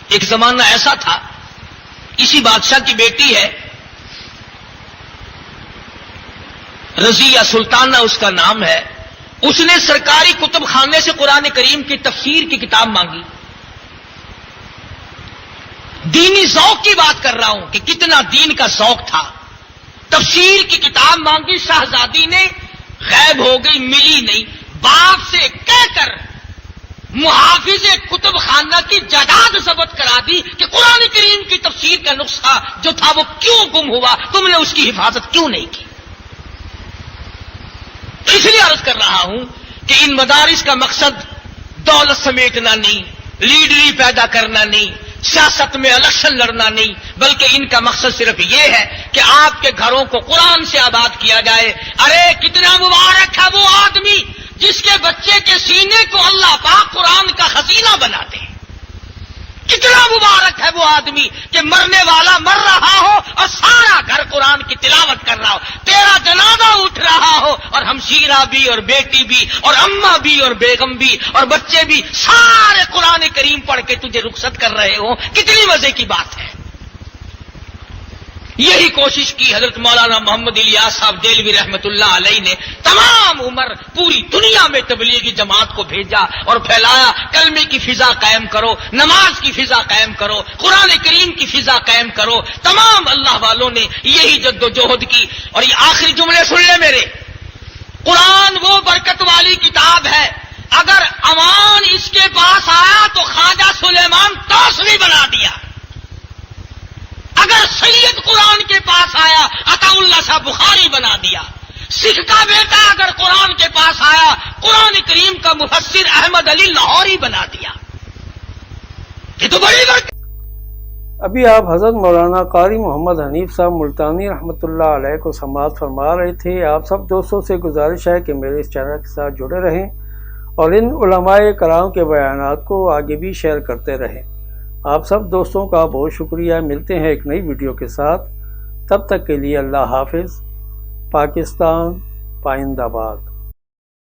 ایک زمانہ ایسا تھا، اسی بادشاہ کی بیٹی ہے رضیہ سلطانہ اس کا نام ہے، اس نے سرکاری کتب خانے سے قرآن کریم کی تفسیر کی کتاب مانگی۔ دینی ذوق کی بات کر رہا ہوں کہ کتنا دین کا ذوق تھا۔ تفسیر کی کتاب مانگی، شہزادی نے غائب ہو گئی، ملی نہیں، باپ سے کہہ کر محافظ کتب خانہ کی جائیداد ضبط کرا دی کہ قرآن کریم کی تفسیر کا نسخہ جو تھا وہ کیوں گم ہوا، تم نے اس کی حفاظت کیوں نہیں کی؟ اس لیے عرض کر رہا ہوں کہ ان مدارس کا مقصد دولت سمیٹنا نہیں، لیڈری پیدا کرنا نہیں، سیاست میں الیکشن لڑنا نہیں، بلکہ ان کا مقصد صرف یہ ہے کہ آپ کے گھروں کو قرآن سے آباد کیا جائے۔ ارے کتنا مبارک ہے وہ آدمی جس کے بچے کے سینے کو اللہ پاک قرآن کا خزینہ بنا دے۔ کتنا مبارک ہے وہ آدمی کہ مرنے والا مر رہا ہو اور سارا گھر قرآن کی تلاوت کر رہا ہو، تیرا جنازہ اٹھ رہا ہو اور ہمشیرہ بھی اور بیٹی بھی اور اماں بھی اور بیگم بھی اور بچے بھی سارے قرآن کریم پڑھ کے تجھے رخصت کر رہے ہوں، کتنی مزے کی بات ہے۔ یہی کوشش کی حضرت مولانا محمد الیاس صاحب دہلوی رحمت اللہ علیہ نے، تمام عمر پوری دنیا میں تبلیغی جماعت کو بھیجا اور پھیلایا، کلمے کی فضا قائم کرو، نماز کی فضا قائم کرو، قرآن کریم کی فضا قائم کرو۔ تمام اللہ والوں نے یہی جد و جہد کی۔ اور یہ آخری جملے سن لے میرے، قرآن وہ برکت والی کتاب ہے، اگر امان اس کے پاس آیا تو خواجہ سلیمان توسری بنا دیا، اگر سید قرآن کے پاس آیا عطا اللہ شاہ بخاری بنا دیا، سکھ کا بیٹا اگر قرآن کے پاس آیا قرآن کریم کا مفسر احمد علی لاہوری بنا دیا۔ یہ تو بڑی برکت۔ ابھی آپ حضرت مولانا قاری محمد حنیف صاحب ملتانی رحمۃ اللہ علیہ کو سماعت فرما رہے تھے۔ آپ سب دوستوں سے گزارش ہے کہ میرے اس چینل کے ساتھ جڑے رہیں اور ان علماء کرام کے بیانات کو آگے بھی شیئر کرتے رہیں۔ آپ سب دوستوں کا بہت شکریہ۔ ملتے ہیں ایک نئی ویڈیو کے ساتھ، تب تک کے لیے اللہ حافظ۔ پاکستان پائندہ باد۔